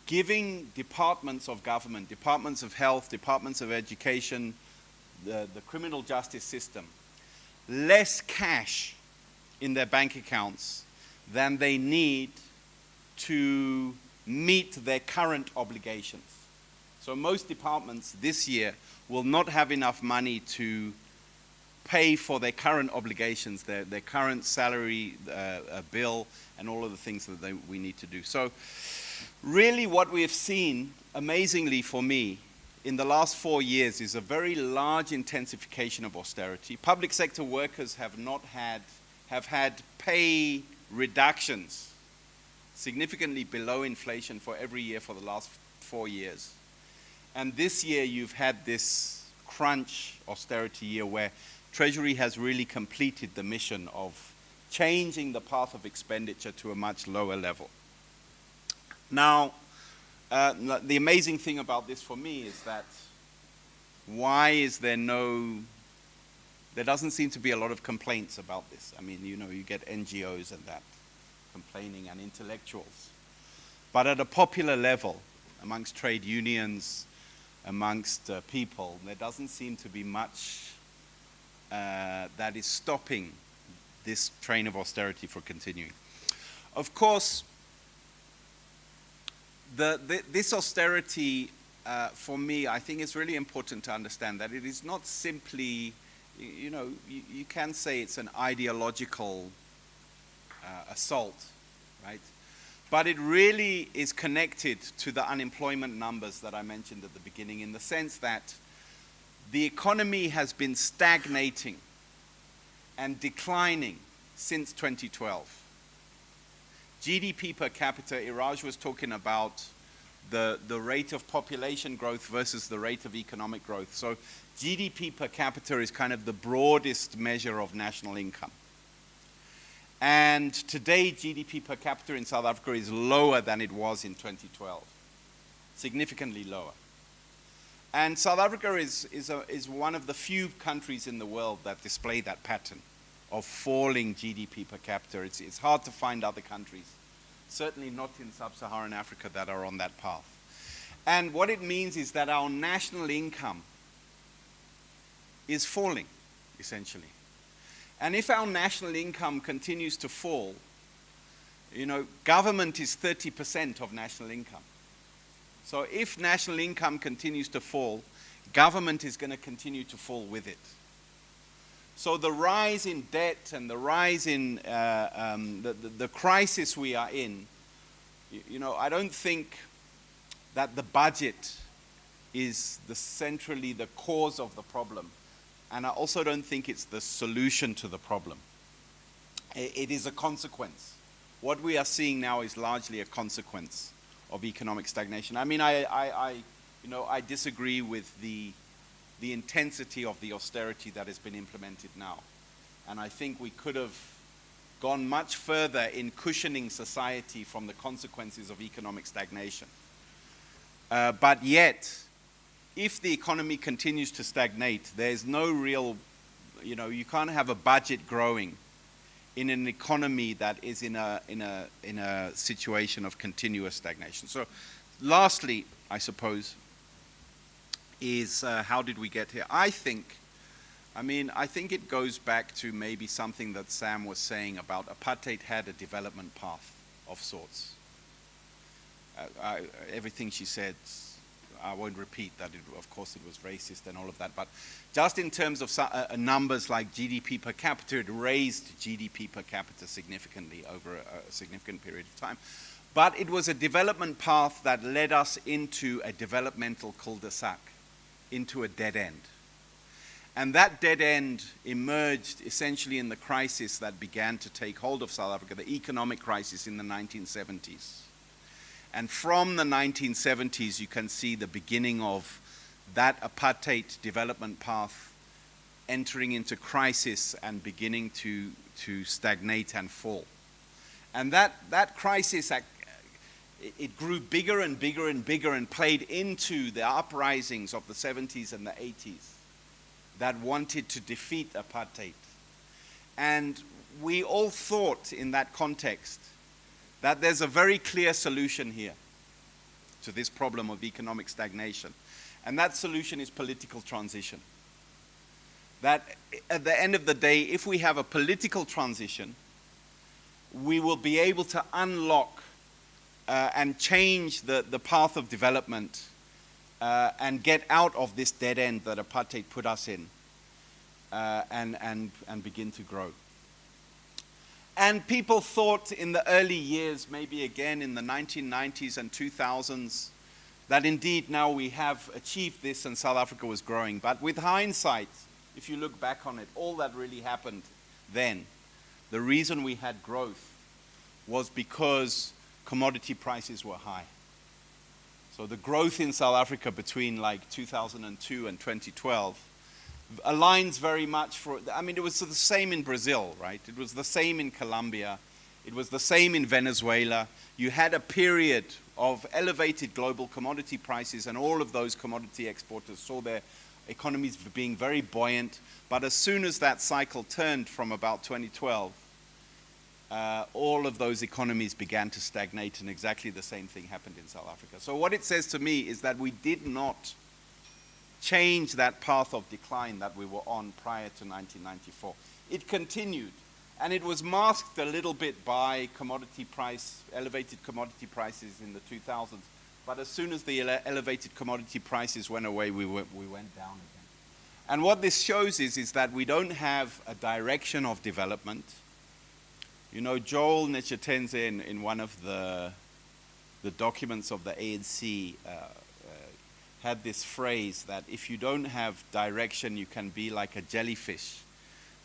giving departments of government, departments of health, departments of education, the criminal justice system, less cash in their bank accounts than they need to meet their current obligations. So most departments this year will not have enough money to pay for their current obligations, their current salary bill, and all of the things that we need to do. So really what we have seen, amazingly for me, in the last 4 years is a very large intensification of austerity. Public sector workers have had pay reductions significantly below inflation for every year for the last 4 years. And this year you've had this crunch austerity year where Treasury has really completed the mission of changing the path of expenditure to a much lower level. Now, the amazing thing about this for me is that why is there doesn't seem to be a lot of complaints about this. I mean, you know, you get NGOs and that complaining and intellectuals. But at a popular level, amongst trade unions, amongst people, there doesn't seem to be much that is stopping this train of austerity from continuing. Of course, this austerity, for me, I think it's really important to understand that it is not simply, you know, you can say it's an ideological assault, right? But it really is connected to the unemployment numbers that I mentioned at the beginning, in the sense that the economy has been stagnating and declining since 2012. GDP per capita, Iraj was talking about the rate of population growth versus the rate of economic growth. So GDP per capita is kind of the broadest measure of national income. And today, GDP per capita in South Africa is lower than it was in 2012, significantly lower. And South Africa is one of the few countries in the world that display that pattern of falling GDP per capita. It's hard to find other countries, certainly not in sub-Saharan Africa, that are on that path. And what it means is that our national income is falling, essentially. And if our national income continues to fall, you know, government is 30% of national income. So if national income continues to fall, government is going to continue to fall with it. So the rise in debt and the rise in the crisis we are in, you know, I don't think that the budget is centrally the cause of the problem. And I also don't think it's the solution to the problem. It is a consequence. What we are seeing now is largely a consequence of economic stagnation. I mean, I disagree with the intensity of the austerity that has been implemented now. And I think we could have gone much further in cushioning society from the consequences of economic stagnation. But yet, if the economy continues to stagnate, there's no real, you know, you can't have a budget growing in an economy that is in a situation of continuous stagnation. So lastly, I suppose, is how did we get here? I think it goes back to maybe something that Sam was saying about apartheid had a development path of sorts. Everything she said, I won't repeat that. Of course, it was racist and all of that. But just in terms of numbers like GDP per capita, it raised GDP per capita significantly over a significant period of time. But it was a development path that led us into a developmental cul-de-sac, into a dead end. And that dead end emerged essentially in the crisis that began to take hold of South Africa, the economic crisis in the 1970s. And from the 1970s, you can see the beginning of that apartheid development path entering into crisis and beginning to stagnate and fall. And that crisis, it grew bigger and bigger and bigger and played into the uprisings of the 70s and the 80s that wanted to defeat apartheid. And we all thought in that context that there's a very clear solution here to this problem of economic stagnation. And that solution is political transition. That at the end of the day, if we have a political transition, we will be able to unlock and change the path of development and get out of this dead end that apartheid put us in and begin to grow. And people thought in the early years, maybe again in the 1990s and 2000s, that indeed now we have achieved this and South Africa was growing. But with hindsight, if you look back on it, all that really happened then, the reason we had growth was because commodity prices were high. So the growth in South Africa between like 2002 and 2012 aligns very much for, I mean, it was the same in Brazil, right? It was the same in Colombia. It was the same in Venezuela. You had a period of elevated global commodity prices, and all of those commodity exporters saw their economies being very buoyant. But as soon as that cycle turned from about 2012, all of those economies began to stagnate, and exactly the same thing happened in South Africa. So what it says to me is that we did not change that path of decline that we were on prior to 1994. It continued, and it was masked a little bit by elevated commodity prices in the 2000s. But as soon as the elevated commodity prices went away, we went down again. And what this shows is that we don't have a direction of development. You know, Joel Netshitenzhe in one of the documents of the ANC had this phrase that if you don't have direction, you can be like a jellyfish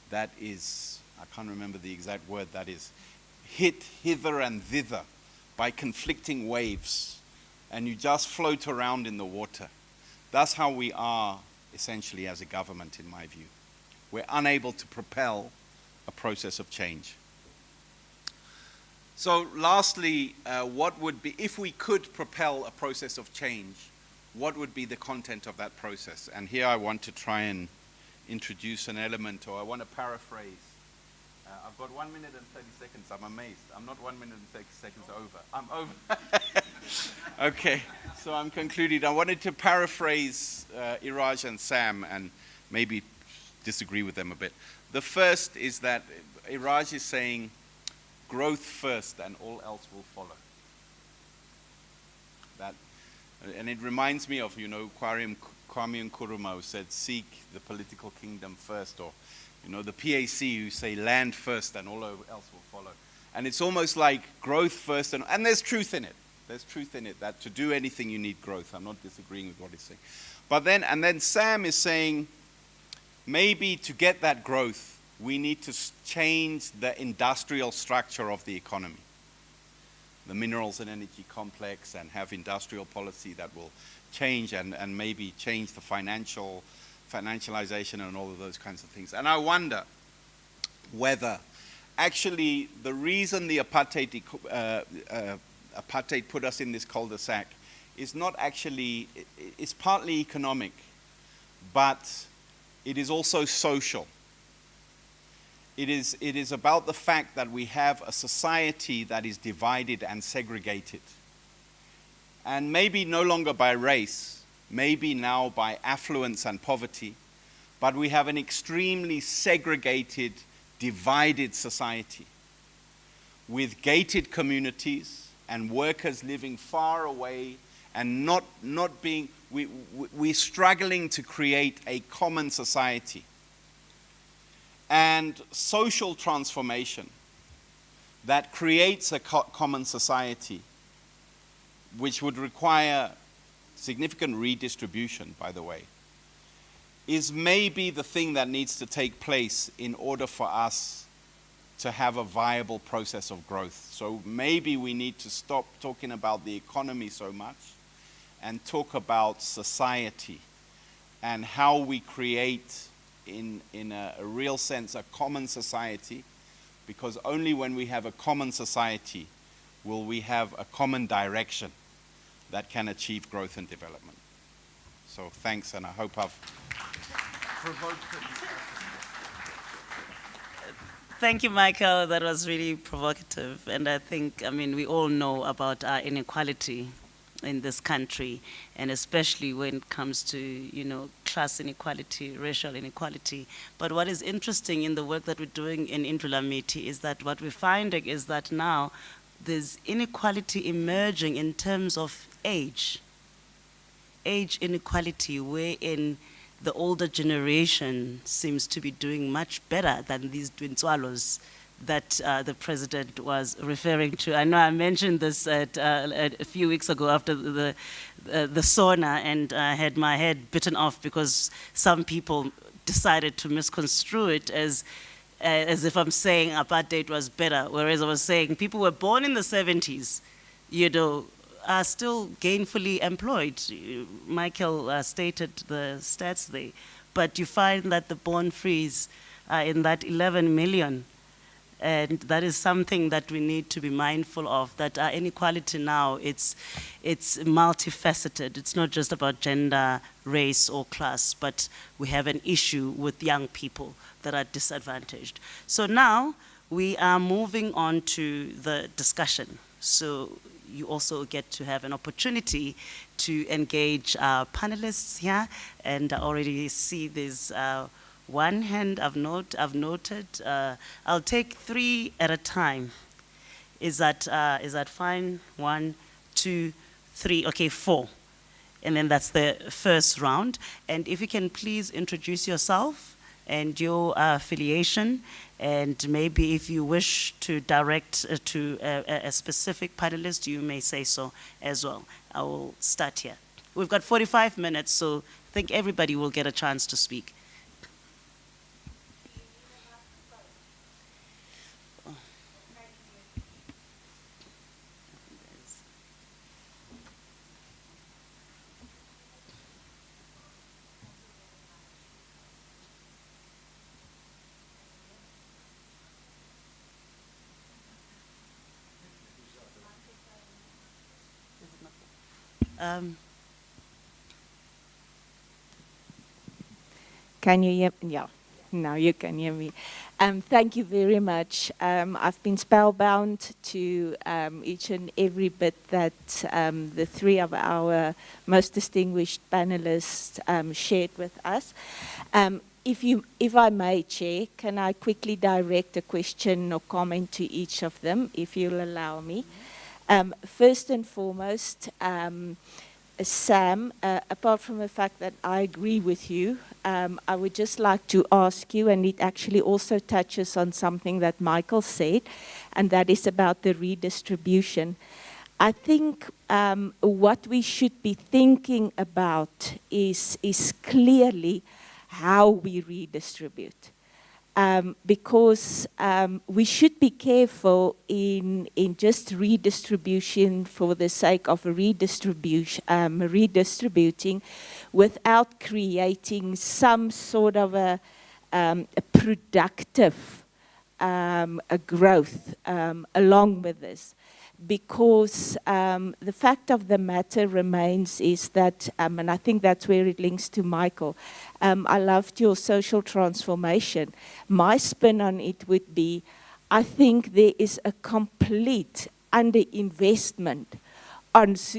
that is, I can't remember the exact word, that is hit hither and thither by conflicting waves, and you just float around in the water. That's how we are essentially as a government, in my view. We're unable to propel a process of change. So lastly, what would be, if we could propel a process of change, what would be the content of that process? And here I want to try and introduce an element, or I want to paraphrase. I've got 1 minute and 30 seconds. I'm amazed. I'm not 1 minute and 30 seconds over. I'm over. Okay, so I'm concluded. I wanted to paraphrase Iraj and Sam and maybe disagree with them a bit. The first is that Iraj is saying growth first and all else will follow. That, and it reminds me of, you know, Kwame Nkrumah, who said, seek the political kingdom first, or, you know, the PAC who say land first and all else will follow. And it's almost like growth first, and there's truth in it. There's truth in it, that to do anything you need growth. I'm not disagreeing with what he's saying. But then Sam is saying, maybe to get that growth, we need to change the industrial structure of the economy, the minerals and energy complex, and have industrial policy that will change and maybe change the financialization and all of those kinds of things. And I wonder whether actually the reason the apartheid put us in this cul-de-sac is not actually, it's partly economic, but it is also social. It is about the fact that we have a society that is divided and segregated. And maybe no longer by race, maybe now by affluence and poverty, but we have an extremely segregated, divided society with gated communities and workers living far away and not being, we're struggling to create a common society. And social transformation that creates a common society, which would require significant redistribution, by the way, is maybe the thing that needs to take place in order for us to have a viable process of growth. So maybe we need to stop talking about the economy so much and talk about society and how we create in a real sense a common society, because only when we have a common society will we have a common direction that can achieve growth and development. So thanks, and I hope I've provoked it. Thank you, Michael. That was really provocative. And I think, I mean, we all know about our inequality in this country, and especially when it comes to, you know, class inequality, racial inequality. But what is interesting in the work that we're doing in Indlulamity is that what we're finding is that now there's inequality emerging in terms of age inequality, wherein the older generation seems to be doing much better than these dwintswalos that the president was referring to. I know I mentioned this a few weeks ago after the sauna, and I had my head bitten off because some people decided to misconstrue it as if I'm saying apartheid was better, whereas I was saying people were born in the 70s, you know, are still gainfully employed. Michael stated the stats there, but you find that the born frees are in that 11 million. And that is something that we need to be mindful of, that our inequality now, it's multifaceted. It's not just about gender, race, or class, but we have an issue with young people that are disadvantaged. So now we are moving on to the discussion. So you also get to have an opportunity to engage our panelists here, and I already see there's one hand I've noted. I'll take 3 at a time. Is that fine? 1, 2, 3. Okay, 4. And then that's the first round. And if you can please introduce yourself and your affiliation, and maybe if you wish to direct to a specific panelist, you may say so as well. I will start here. We've got 45 minutes, so I think everybody will get a chance to speak. Can you hear me? Yeah, now you can hear me. Thank you very much. I've been spellbound to each and every bit that the 3 of our most distinguished panelists shared with us. If I may, Chair, can I quickly direct a question or comment to each of them, if you'll allow me? First and foremost, Sam, apart from the fact that I agree with you, I would just like to ask you, and it actually also touches on something that Michael said, and that is about the redistribution. I think what we should be thinking about is clearly how we redistribute. Because we should be careful in just redistribution for the sake of redistributing without creating some sort of a productive growth along with this. Because the fact of the matter remains is that, and I think that's where it links to Michael, I loved your social transformation. My spin on it would be, I think there is a complete underinvestment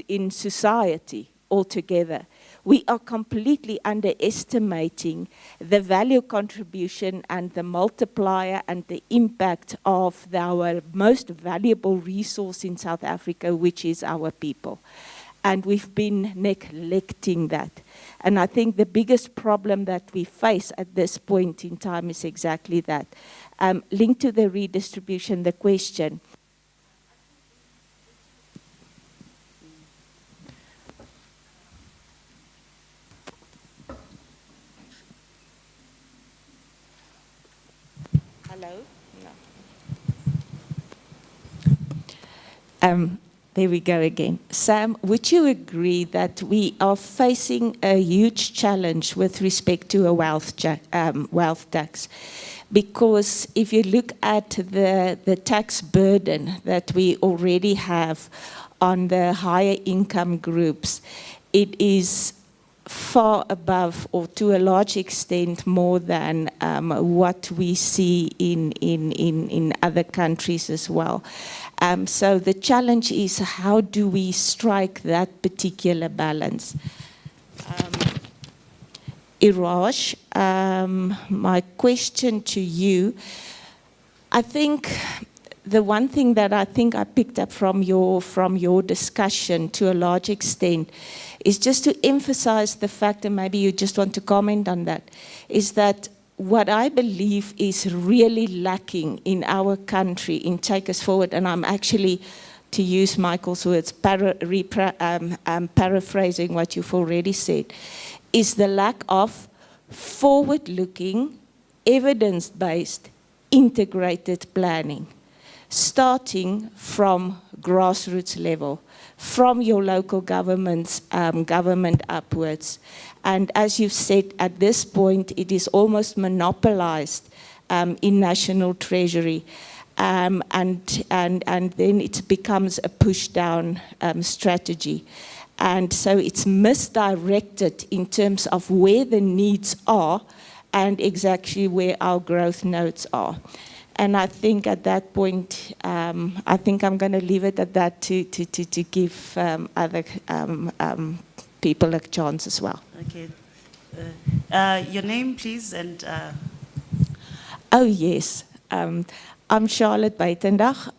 in society altogether. We are completely underestimating the value contribution and the multiplier and the impact of our most valuable resource in South Africa, which is our people. And we've been neglecting that. And I think the biggest problem that we face at this point in time is exactly that. Linked to the redistribution, the question. Hello? No. There we go again. Sam, would you agree that we are facing a huge challenge with respect to a wealth tax? Because if you look at the tax burden that we already have on the higher income groups, it is far above, or to a large extent, more than what we see in other countries as well. So the challenge is, how do we strike that particular balance? Iraj, my question to you, I think the one thing that I think I picked up from your discussion to a large extent is just to emphasize the fact, and maybe you just want to comment on that, is that what I believe is really lacking in our country in Take Us Forward, and I'm actually, to use Michael's words, paraphrasing what you've already said, is the lack of forward-looking, evidence-based, integrated planning, starting from grassroots level, from your local government upwards. And as you've said, at this point, it is almost monopolized in National Treasury. And then it becomes a push-down strategy. And so it's misdirected in terms of where the needs are and exactly where our growth nodes are. And I think at that point, I think I'm going to leave it at that to give other people a chance as well. Okay. Your name, please, and... Oh, yes. I'm Charlotte Buitendag.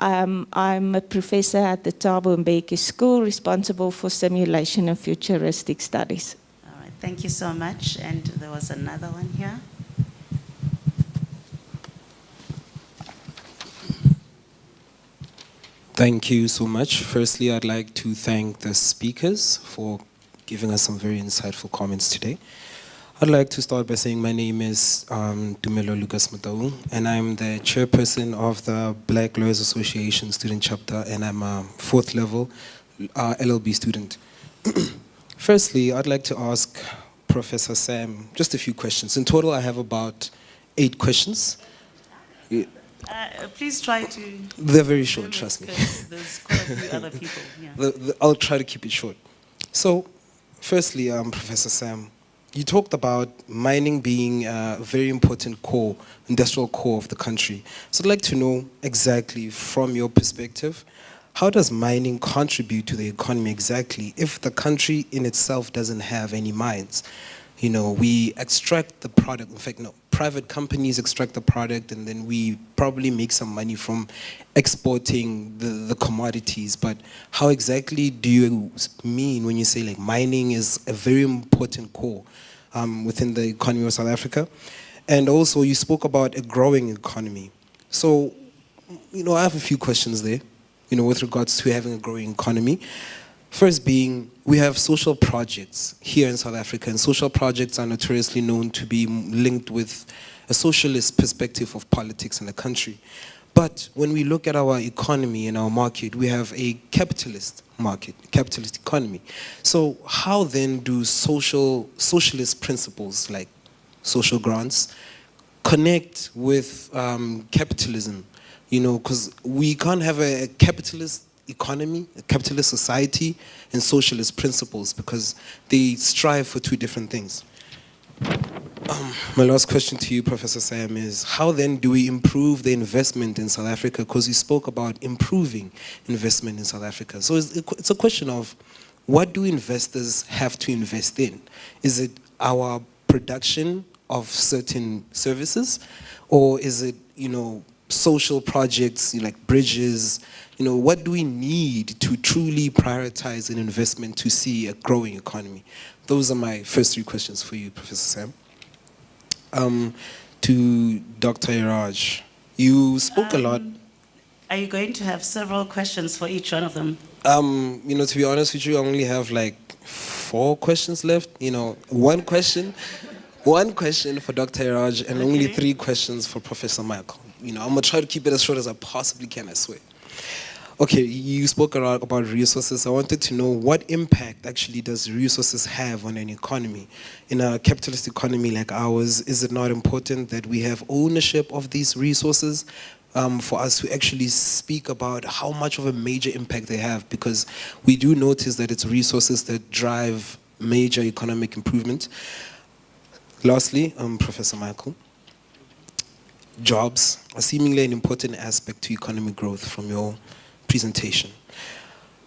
I'm a professor at the Thabo Mbeki School, responsible for simulation and futuristic studies. All right, thank you so much. And there was another one here. Thank you so much. Firstly, I'd like to thank the speakers for giving us some very insightful comments today. I'd like to start by saying my name is Dumelo Lucas Matau, and I'm the chairperson of the Black Lawyers Association student chapter, and I'm a 4th level LLB student. Firstly, I'd like to ask Professor Sam just a few questions. In total, I have about 8 questions. Please try to... They're very short, trust me. There's quite a few other people. Yeah. I'll try to keep it short. So, firstly, Professor Sam, you talked about mining being a very important core, industrial core of the country. So I'd like to know exactly from your perspective, how does mining contribute to the economy exactly if the country in itself doesn't have any mines? You know, we extract the product, in fact, no, private companies extract the product and then we probably make some money from exporting the commodities. But how exactly do you mean when you say like mining is a very important core within the economy of South Africa? And also you spoke about a growing economy. So, you know, I have a few questions there, you know, with regards to having a growing economy. First being, we have social projects here in South Africa, and social projects are notoriously known to be linked with a socialist perspective of politics in the country. But when we look at our economy and our market, we have a capitalist market, capitalist economy. So how then do socialist principles like social grants connect with capitalism? You know, because we can't have a capitalist economy, a capitalist society, and socialist principles because they strive for 2 different things. My last question to you, Professor Sam, is how then do we improve the investment in South Africa? Because you spoke about improving investment in South Africa. So it's a question of what do investors have to invest in? Is it our production of certain services, or is it, you know, social projects like bridges? You know, what do we need to truly prioritize an investment to see a growing economy? Those are my first 3 questions for you, Professor Sam. To Dr. Iraj, you spoke a lot. Are you going to have several questions for each one of them? You know, to be honest with you, I only have like 4 questions left. You know, one question for Dr. Iraj, and only 3 questions for Professor Michael. You know, I'm going to try to keep it as short as I possibly can, I swear. Okay, you spoke a lot about resources. I wanted to know what impact actually does resources have on an economy? In a capitalist economy like ours, is it not important that we have ownership of these resources for us to actually speak about how much of a major impact they have? Because we do notice that it's resources that drive major economic improvement. Lastly, Professor Michael, jobs are seemingly an important aspect to economic growth from your presentation.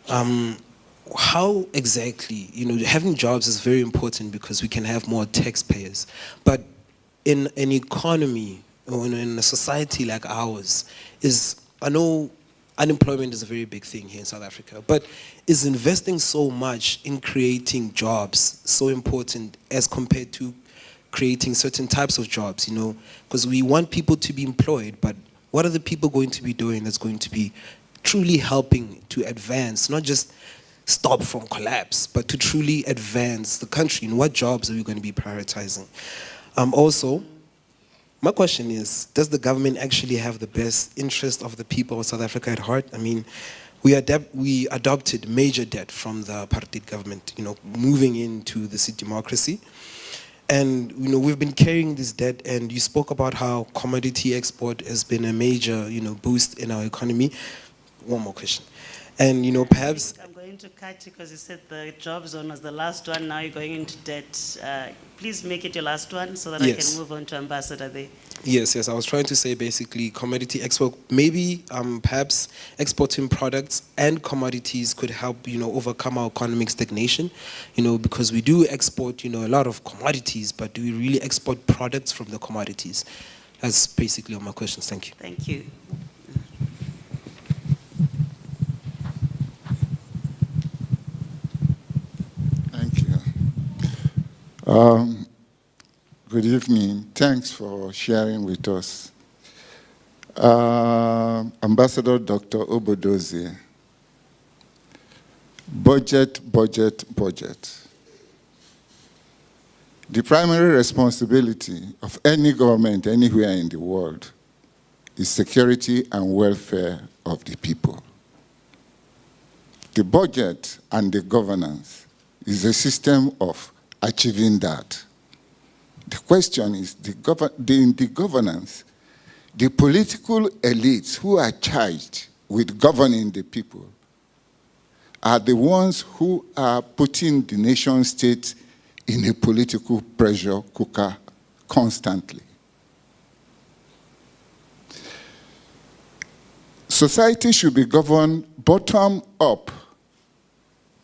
How exactly, you know, having jobs is very important because we can have more taxpayers. But in an economy or in a society like ours, is I know unemployment is a very big thing here in South Africa, but is investing so much in creating jobs so important as compared to creating certain types of jobs, you know? Because we want people to be employed, but what are the people going to be doing that's going to be truly helping to advance, not just stop from collapse, but to truly advance the country? And what jobs are we going to be prioritizing? Also, my question is, does the government actually have the best interest of the people of South Africa at heart? I mean, we adopted major debt from the apartheid government, you know, moving into the democracy. And, you know, we've been carrying this debt, and you spoke about how commodity export has been a major, you know, boost in our economy. One more question. And, you know, perhaps... I'm going to cut you because you said the job zone was the last one. Now you're going into debt. Please make it your last one so that I can move on to Ambassador there. Yes. I was trying to say basically commodity export, maybe perhaps exporting products and commodities could help, you know, overcome our economic stagnation, you know, because we do export, you know, a lot of commodities, but do we really export products from the commodities? That's basically all my questions. Thank you. Thank you. Good evening. Thanks for sharing with us. Ambassador Dr. Obodozie. Budget. The primary responsibility of any government anywhere in the world is security and welfare of the people. The budget and the governance is a system of achieving that. The question is, in the governance, the political elites who are charged with governing the people are the ones who are putting the nation state in a political pressure cooker constantly. Society should be governed bottom up,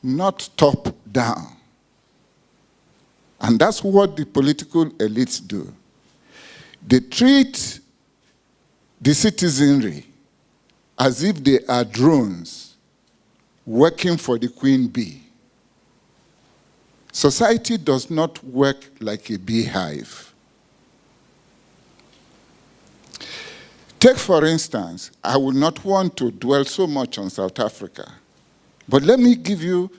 not top down. And that's what the political elites do. They treat the citizenry as if they are drones working for the queen bee. Society does not work like a beehive. Take, for instance, I would not want to dwell so much on South Africa, but let me give you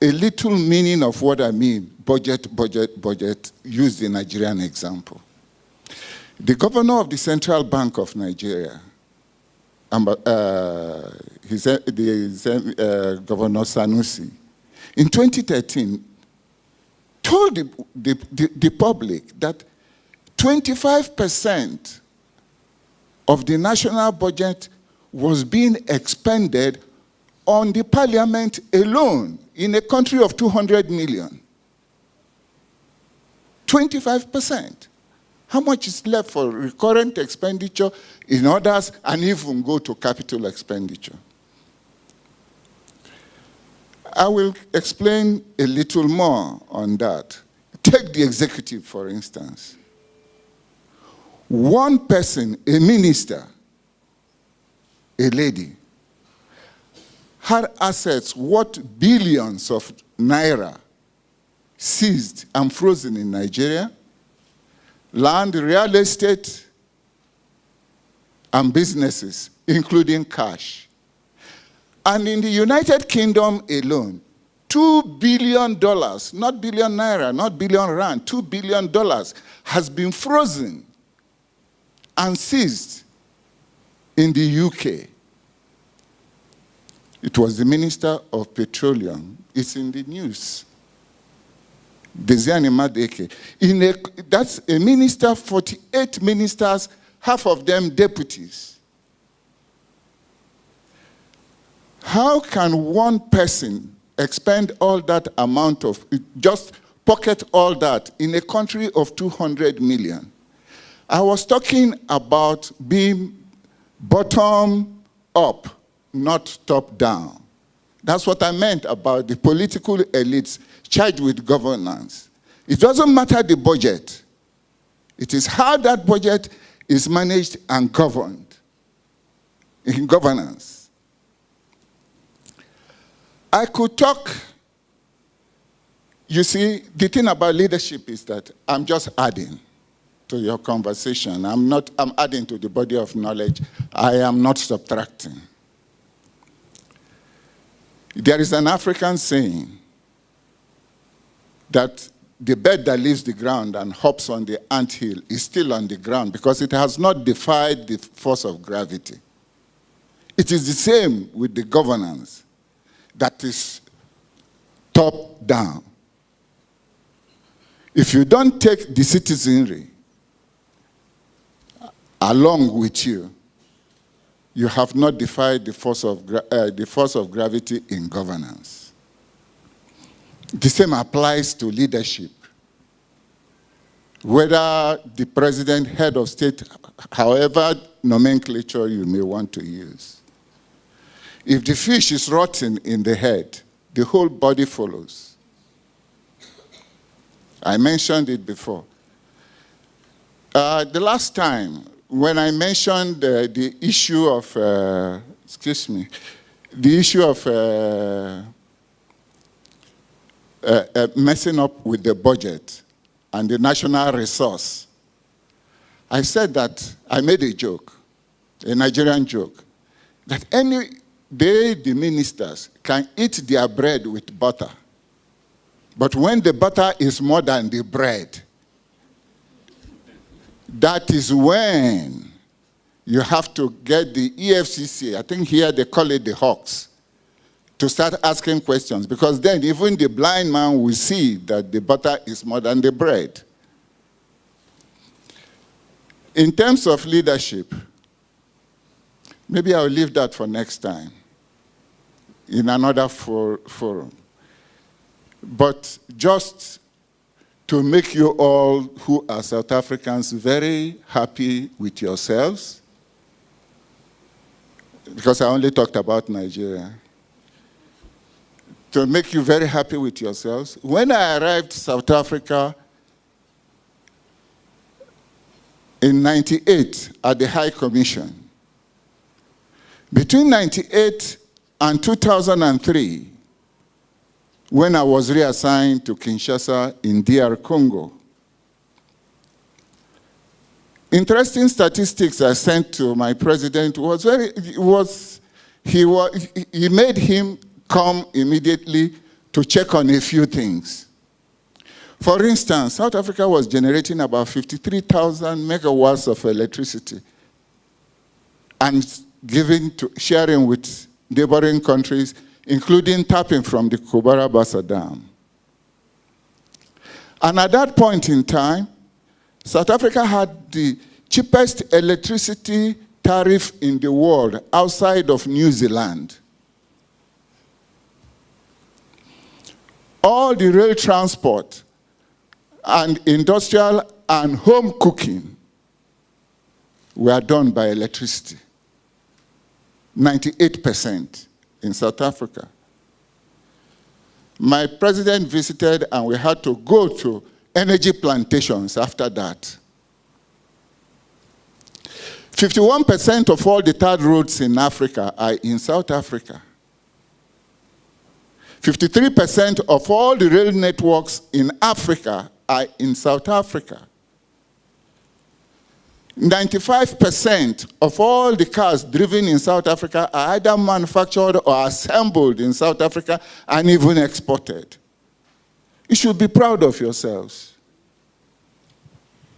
a little meaning of what I mean, budget, use the Nigerian example. The governor of the Central Bank of Nigeria, Governor Sanusi, in 2013, told the public that 25% of the national budget was being expended on the parliament alone in a country of 200 million. 25%. How much is left for recurrent expenditure in others and even go to capital expenditure? I will explain a little more on that. Take the executive, for instance. One person, a minister, a lady, had assets worth billions of naira seized and frozen in Nigeria, land, real estate, and businesses, including cash. And in the United Kingdom alone, $2 billion, not billion naira, not billion rand, $2 billion has been frozen and seized in the UK. It was the Minister of Petroleum. It's in the news. Desiani Madeke. That's a minister, 48 ministers, half of them deputies. How can one person expend all that amount of, just pocket all that in a country of 200 million? I was talking about being bottom up, not top down. That's what I meant about the political elites charged with governance. It doesn't matter the budget. It is how that budget is managed and governed. in governance. I could talk. You see, the thing about leadership is that I'm just adding to your conversation. I'm adding to the body of knowledge. I am not subtracting. There is an African saying that the bird that leaves the ground and hops on the anthill is still on the ground because it has not defied the force of gravity. It is the same with the governance that is top down. If you don't take the citizenry along with you, you have not defied the force of gravity in governance. The same applies to leadership. Whether the president, head of state, however nomenclature you may want to use. If the fish is rotten in the head, the whole body follows. I mentioned it before. The last time, when I mentioned the issue of, the issue of messing up with the budget and the national resource, I said that, I made a joke, a Nigerian joke, that any day the ministers can eat their bread with butter, but when the butter is more than the bread, that is when you have to get the EFCC, I think here they call it the Hawks, to start asking questions, because then even the blind man will see that the butter is more than the bread. In terms of leadership, maybe I'll leave that for next time in another forum. But just to make you all who are South Africans very happy with yourselves, because I only talked about Nigeria, to make you very happy with yourselves, when I arrived in South Africa in '98 at the High Commission, between '98 and 2003, when I was reassigned to Kinshasa in DR Congo, interesting statistics I sent to my president he made him come immediately to check on a few things. For instance, South Africa was generating about 53,000 megawatts of electricity and sharing with neighboring countries, including tapping from the Kubara Bassa Dam. And at that point in time, South Africa had the cheapest electricity tariff in the world outside of New Zealand. All the rail transport and industrial and home cooking were done by electricity. 98% in South Africa. My president visited and we had to go to energy plantations after that. 51% of all the third roads in Africa are in South Africa. 53% of all the rail networks in Africa are in South Africa. 95% of all the cars driven in South Africa are either manufactured or assembled in South Africa and even exported. You should be proud of yourselves.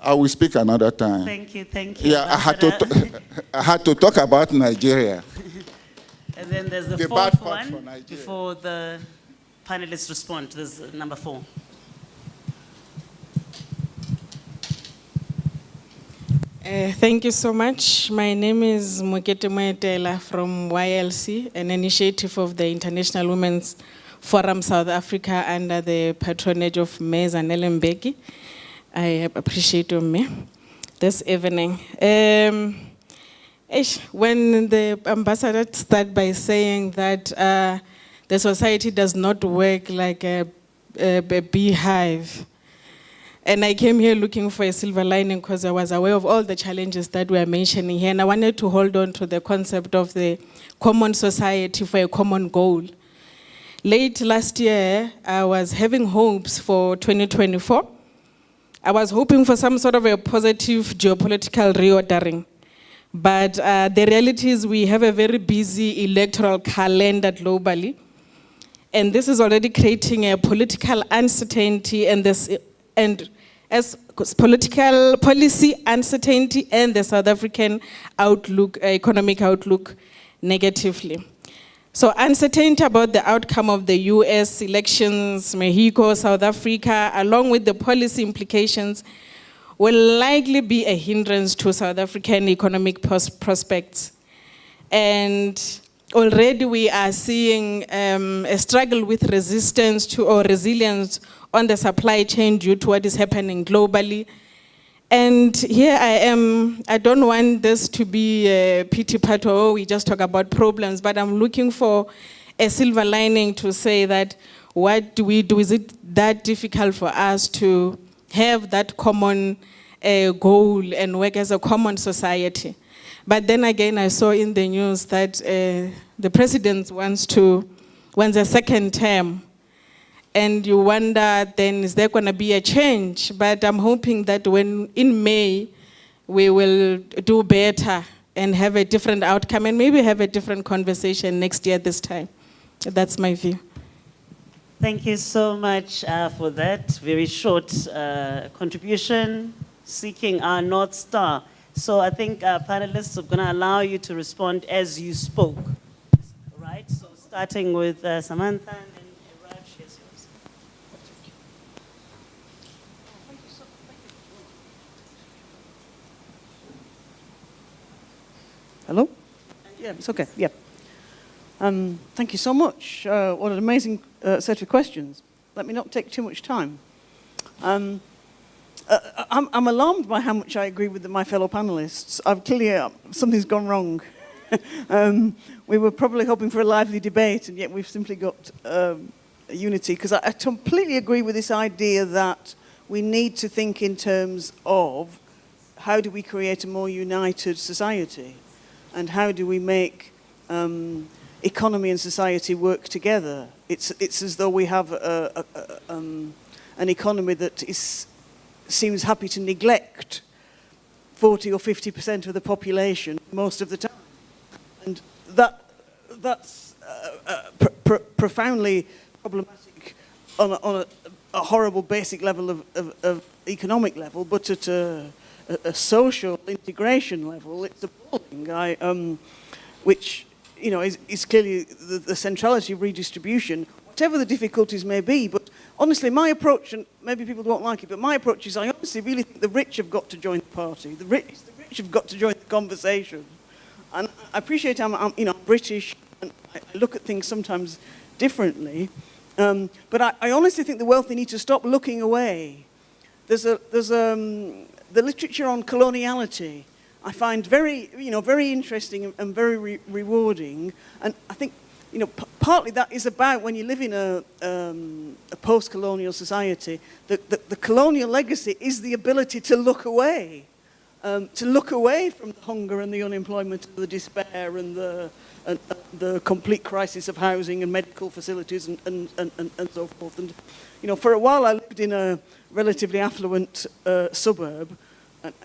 I will speak another time. Thank you, thank you. Yeah, I had to talk about Nigeria. And then there's the bad fourth part for one, Nigeria. before the panelists respond. There's number 4. Thank you so much. My name is Mokete Moetela from YLC, an initiative of the International Women's Forum South Africa under the patronage of Ms. Thabo Mbeki. I appreciate you this evening. When the ambassador started by saying that the society does not work like a beehive, And I came here looking for a silver lining because I was aware of all the challenges that we are mentioning here. And I wanted to hold on to the concept of the common society for a common goal. Late last year, I was having hopes for 2024. I was hoping for some sort of a positive geopolitical reordering. But the reality is we have a very busy electoral calendar globally. And this is already creating a political uncertainty and as political policy uncertainty and the South African outlook, economic outlook negatively. So uncertainty about the outcome of the US elections, Mexico, South Africa, along with the policy implications, will likely be a hindrance to South African economic prospects. And already we are seeing a struggle with resistance to or resilience on the supply chain due to what is happening globally. And here I am, I don't want this to be a pity party, or we just talk about problems, but I'm looking for a silver lining to say that what do we do? Is it that difficult for us to have that common goal and work as a common society? But then again, I saw in the news that the president wants a second term. And you wonder, then, is there going to be a change? But I'm hoping that when in May, we will do better and have a different outcome and maybe have a different conversation next year this time. That's my view. Thank you so much for that very short contribution, seeking our North Star. So I think panelists are going to allow you to respond as you spoke. Right? So starting with Samantha. Hello? Yeah, it's okay. Yeah. Thank you so much. What an amazing set of questions. Let me not take too much time. I'm alarmed by how much I agree with my fellow panelists. I've clearly, something's gone wrong. We were probably hoping for a lively debate, and yet we've simply got unity, because I completely agree with this idea that we need to think in terms of how do we create a more united society, and how do we make economy and society work together. It's as though we have an economy that seems happy to neglect 40 or 50% of the population most of the time. And that's profoundly problematic on a horrible basic level of economic level, but at a social integration level, it's appalling. Which, you know, is clearly the centrality of redistribution, whatever the difficulties may be. But honestly, my approach, and maybe people don't like it, but my approach is I honestly really think the rich have got to join the party. The rich have got to join the conversation. And I appreciate I'm British, and I look at things sometimes differently. But I honestly think the wealthy need to stop looking away. There's the literature on coloniality I find very interesting and very rewarding. And I think, partly that is about when you live in a post-colonial society, the colonial legacy is the ability to look away from the hunger and the unemployment and the despair and the complete crisis of housing and medical facilities and so forth. And, for a while I lived in a relatively affluent suburb,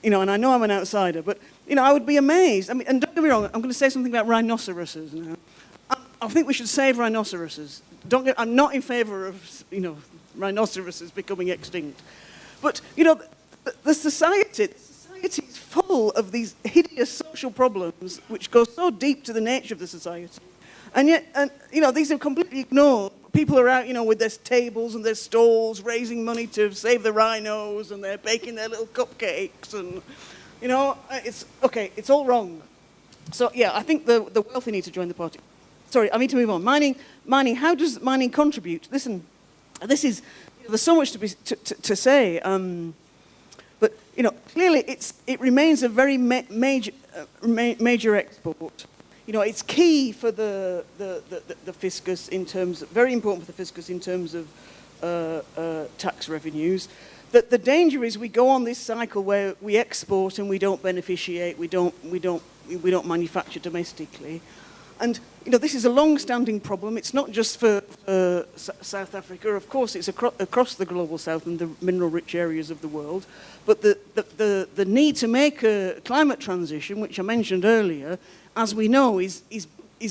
and I know I'm an outsider, but, I would be amazed. I mean, and don't get me wrong, I'm going to say something about rhinoceroses now. I think we should save rhinoceroses. I'm not in favor of, rhinoceroses becoming extinct. But, the society is full of these hideous social problems which go so deep to the nature of the society. And yet, these are completely ignored. People are out, with their tables and their stalls, raising money to save the rhinos, and they're baking their little cupcakes, and, it's all wrong. So, yeah, I think the wealthy need to join the party. Sorry, I need to move on. Mining. How does mining contribute? Listen, this is, there's so much to say, but, clearly it remains a very major export. It's key for the fiscus in terms, very important for the fiscus in terms of tax revenues. the danger is we go on this cycle where we export and we don't beneficiate, we don't manufacture domestically. And this is a long-standing problem. It's not just for South Africa. Of course, it's across the global south and the mineral-rich areas of the world. But the need to make a climate transition, which I mentioned earlier, as we know, is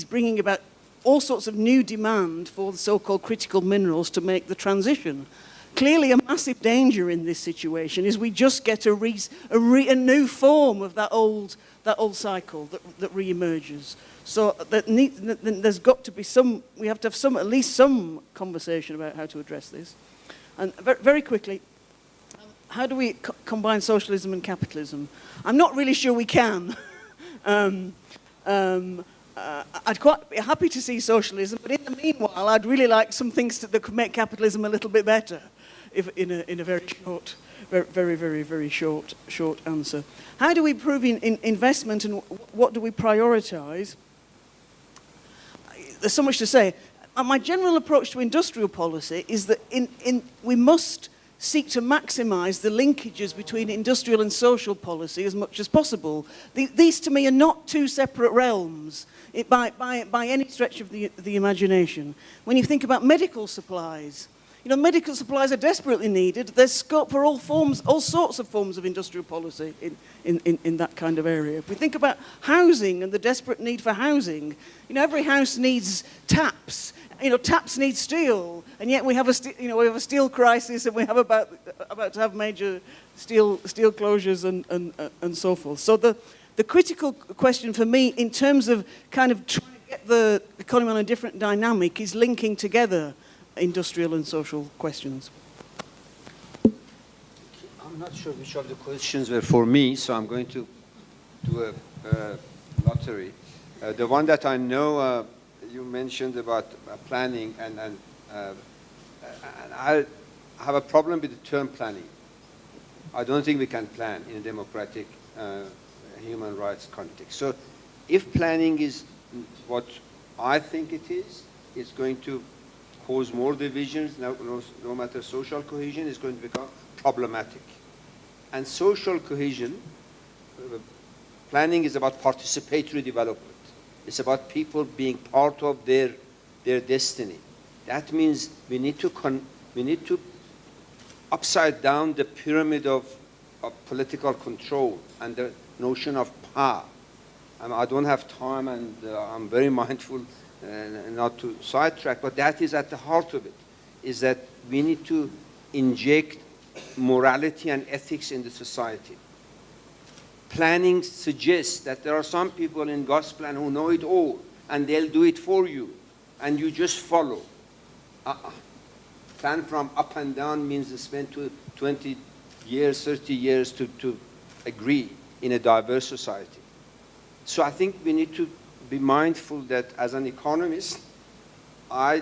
bringing about all sorts of new demand for the so-called critical minerals to make the transition. Clearly, a massive danger in this situation is we just get a new form of that old cycle that re-emerges. So there's got to be we have to have at least some conversation about how to address this. And very quickly, how do we combine socialism and capitalism? I'm not really sure we can. I'd quite be happy to see socialism, but in the meanwhile, I'd really like some things that could make capitalism a little bit better, in a very short, very short answer. How do we improve investment, and what do we prioritise? There's so much to say. My general approach to industrial policy is that we must seek to maximise the linkages between industrial and social policy as much as possible. These, to me, are not two separate realms by any stretch of the imagination. When you think about medical supplies, medical supplies are desperately needed. There's scope for all sorts of forms of industrial policy in that kind of area. If we think about housing and the desperate need for housing, every house needs taps. Taps need steel, and yet we have a steel crisis, and we have about to have major steel closures and so forth. So the critical question for me, in terms of kind of trying to get the economy on a different dynamic, is linking together industrial and social questions. I'm not sure which of the questions were for me, so I'm going to do a lottery. The one that I know, you mentioned about planning, and I have a problem with the term planning. I don't think we can plan in a democratic human rights context. So if planning is what I think it is, it's going to cause more divisions, no matter social cohesion, is going to become problematic. And social cohesion, planning is about participatory development. It's about people being part of their destiny. That means we need to upside down the pyramid of political control and the notion of power. I don't have time, and I'm very mindful not to sidetrack, but that is at the heart of it, is that we need to inject morality and ethics in the society. Planning suggests that there are some people in Gosplan who know it all, and they'll do it for you, and you just follow. Plan from up and down means to spend 20 years, 30 years to agree in a diverse society. So I think we need to be mindful that as an economist, I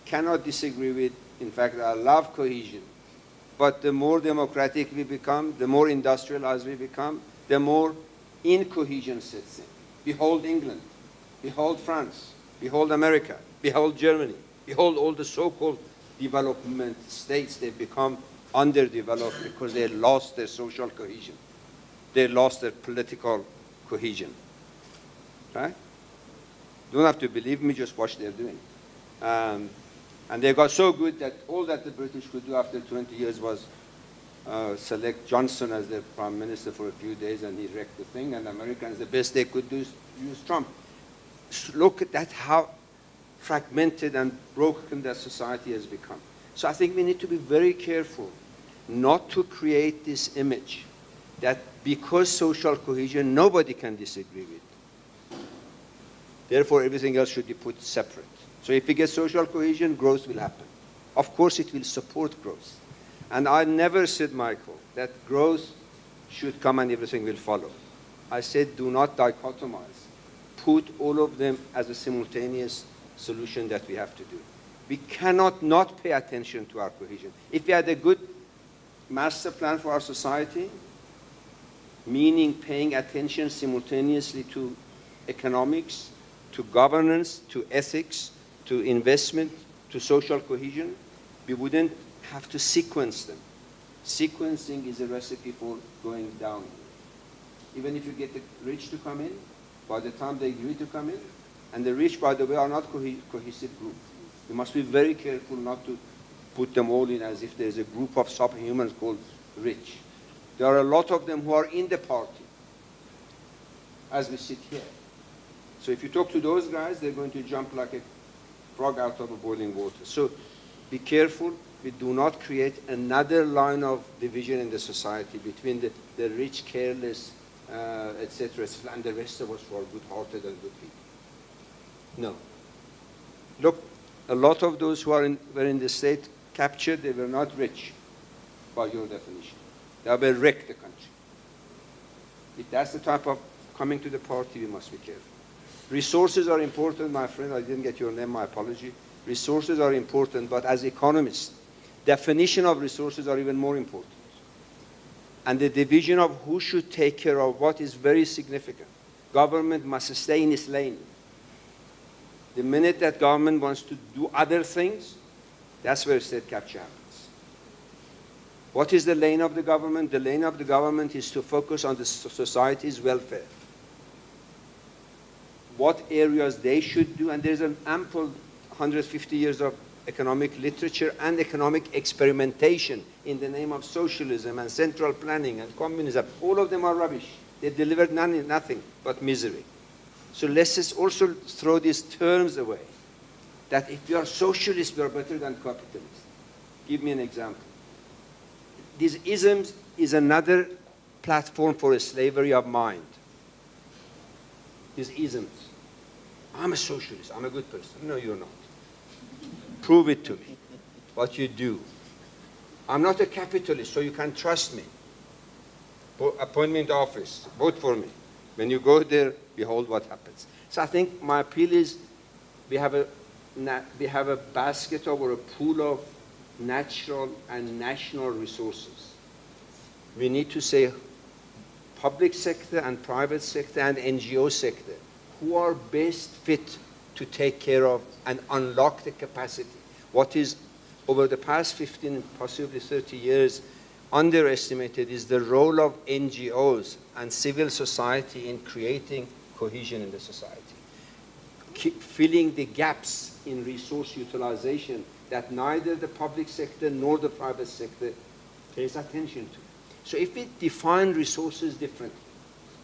cannot disagree with, in fact, I love cohesion. But the more democratic we become, the more industrialized we become, the more incohesion sets in. Behold England, behold France, behold America, behold Germany, behold all the so-called development states. They've become underdeveloped because they lost their social cohesion. They lost their political cohesion. Right? You don't have to believe me, just watch they're doing. And they got so good that all that the British could do after 20 years was select Johnson as their prime minister for a few days, and he wrecked the thing, and the Americans, the best they could do is use Trump. Look at that, how fragmented and broken that society has become. So I think we need to be very careful not to create this image that because social cohesion, nobody can disagree with. Therefore, everything else should be put separate. So if we get social cohesion, growth will happen. Of course, it will support growth. And I never said, Michael, that growth should come and everything will follow. I said, do not dichotomize. Put all of them as a simultaneous solution that we have to do. We cannot not pay attention to our cohesion. If we had a good master plan for our society, meaning paying attention simultaneously to economics, to governance, to ethics, to investment, to social cohesion, we wouldn't have to sequence them. Sequencing is a recipe for going down. Even if you get the rich to come in, by the time they agree to come in, and the rich, by the way, are not cohesive group. You must be very careful not to put them all in as if there's a group of subhumans called rich. There are a lot of them who are in the party, as we sit here. So if you talk to those guys, they're going to jump like a frog out of a boiling water. So be careful. We do not create another line of division in the society between the rich, careless, etc., and the rest of us who are good-hearted and good people. No. Look, a lot of those who were in the state captured, they were not rich, by your definition. They have wrecked the country. If that's the type of coming to the party, we must be careful. Resources are important, my friend. I didn't get your name, my apology. Resources are important, but as economists, definition of resources are even more important. And the division of who should take care of what is very significant. Government must stay in its lane. The minute that government wants to do other things, that's where state capture happens. What is the lane of the government? The lane of the government is to focus on the society's welfare. What areas they should do, and there's an ample 150 years of economic literature and economic experimentation in the name of socialism and central planning and communism. All of them are rubbish. They delivered nothing but misery. So let's just also throw these terms away. That if we are socialists, we are better than capitalists. Give me an example. These isms is another platform for a slavery of mind. These isms. I'm a socialist. I'm a good person. No, you're not. Prove it to me. What you do. I'm not a capitalist, so you can trust me. Appointment office. Vote for me. When you go there, behold what happens. So I think my appeal is we have a basket of or a pool of natural and national resources. We need to say public sector and private sector and NGO sector who are best fit to take care of and unlock the capacity. What is over the past 15, possibly 30 years, underestimated is the role of NGOs and civil society in creating cohesion in the society. Filling the gaps in resource utilization that neither the public sector nor the private sector pays attention to. So if we define resources differently,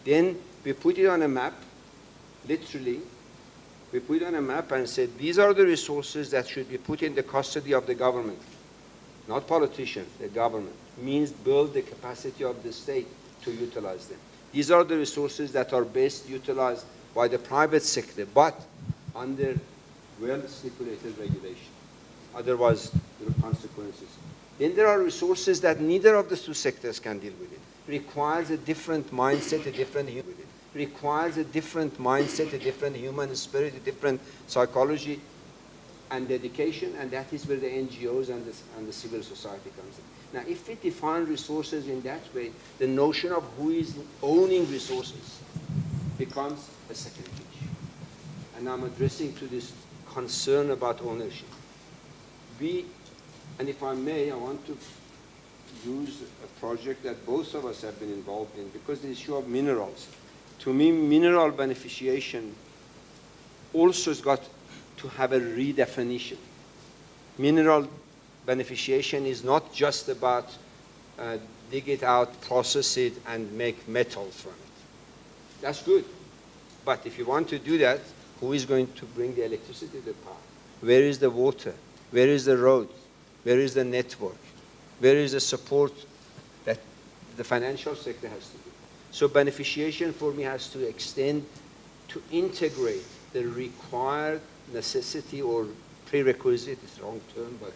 then we put it on a map, literally, we put it on a map and said, these are the resources that should be put in the custody of the government, not politicians, the government. Means build the capacity of the state to utilize them. These are the resources that are best utilized by the private sector, but under well-stipulated regulation. Otherwise, there are consequences. Then there are resources that neither of the two sectors can deal with it. Requires a different mindset, a different human. Requires a different mindset, a different human spirit, a different psychology and dedication, and that is where the NGOs and the civil society comes in. Now, if we define resources in that way, the notion of who is owning resources becomes a secondary issue. And I'm addressing to this concern about ownership. And if I may, I want to use a project that both of us have been involved in, because the issue of minerals. To me, mineral beneficiation also has got to have a redefinition. Mineral beneficiation is not just about dig it out, process it, and make metals from it. That's good. But if you want to do that, who is going to bring the electricity to the power? Where is the water? Where is the road? Where is the network? Where is the support that the financial sector has to do? So beneficiation for me has to extend to integrate the required necessity or prerequisite, it's the wrong term, but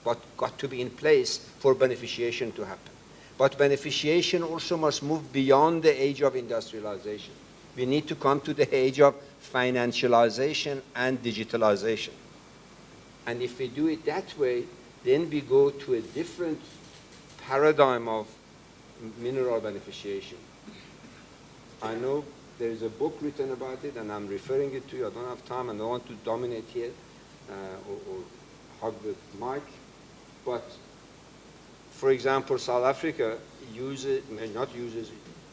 what got to be in place for beneficiation to happen. But beneficiation also must move beyond the age of industrialization. We need to come to the age of financialization and digitalization. And if we do it that way, then we go to a different paradigm of mineral beneficiation. I know there is a book written about it, and I'm referring it to you. I don't have time, and I don't want to dominate here or hug the mic. But For example, South Africa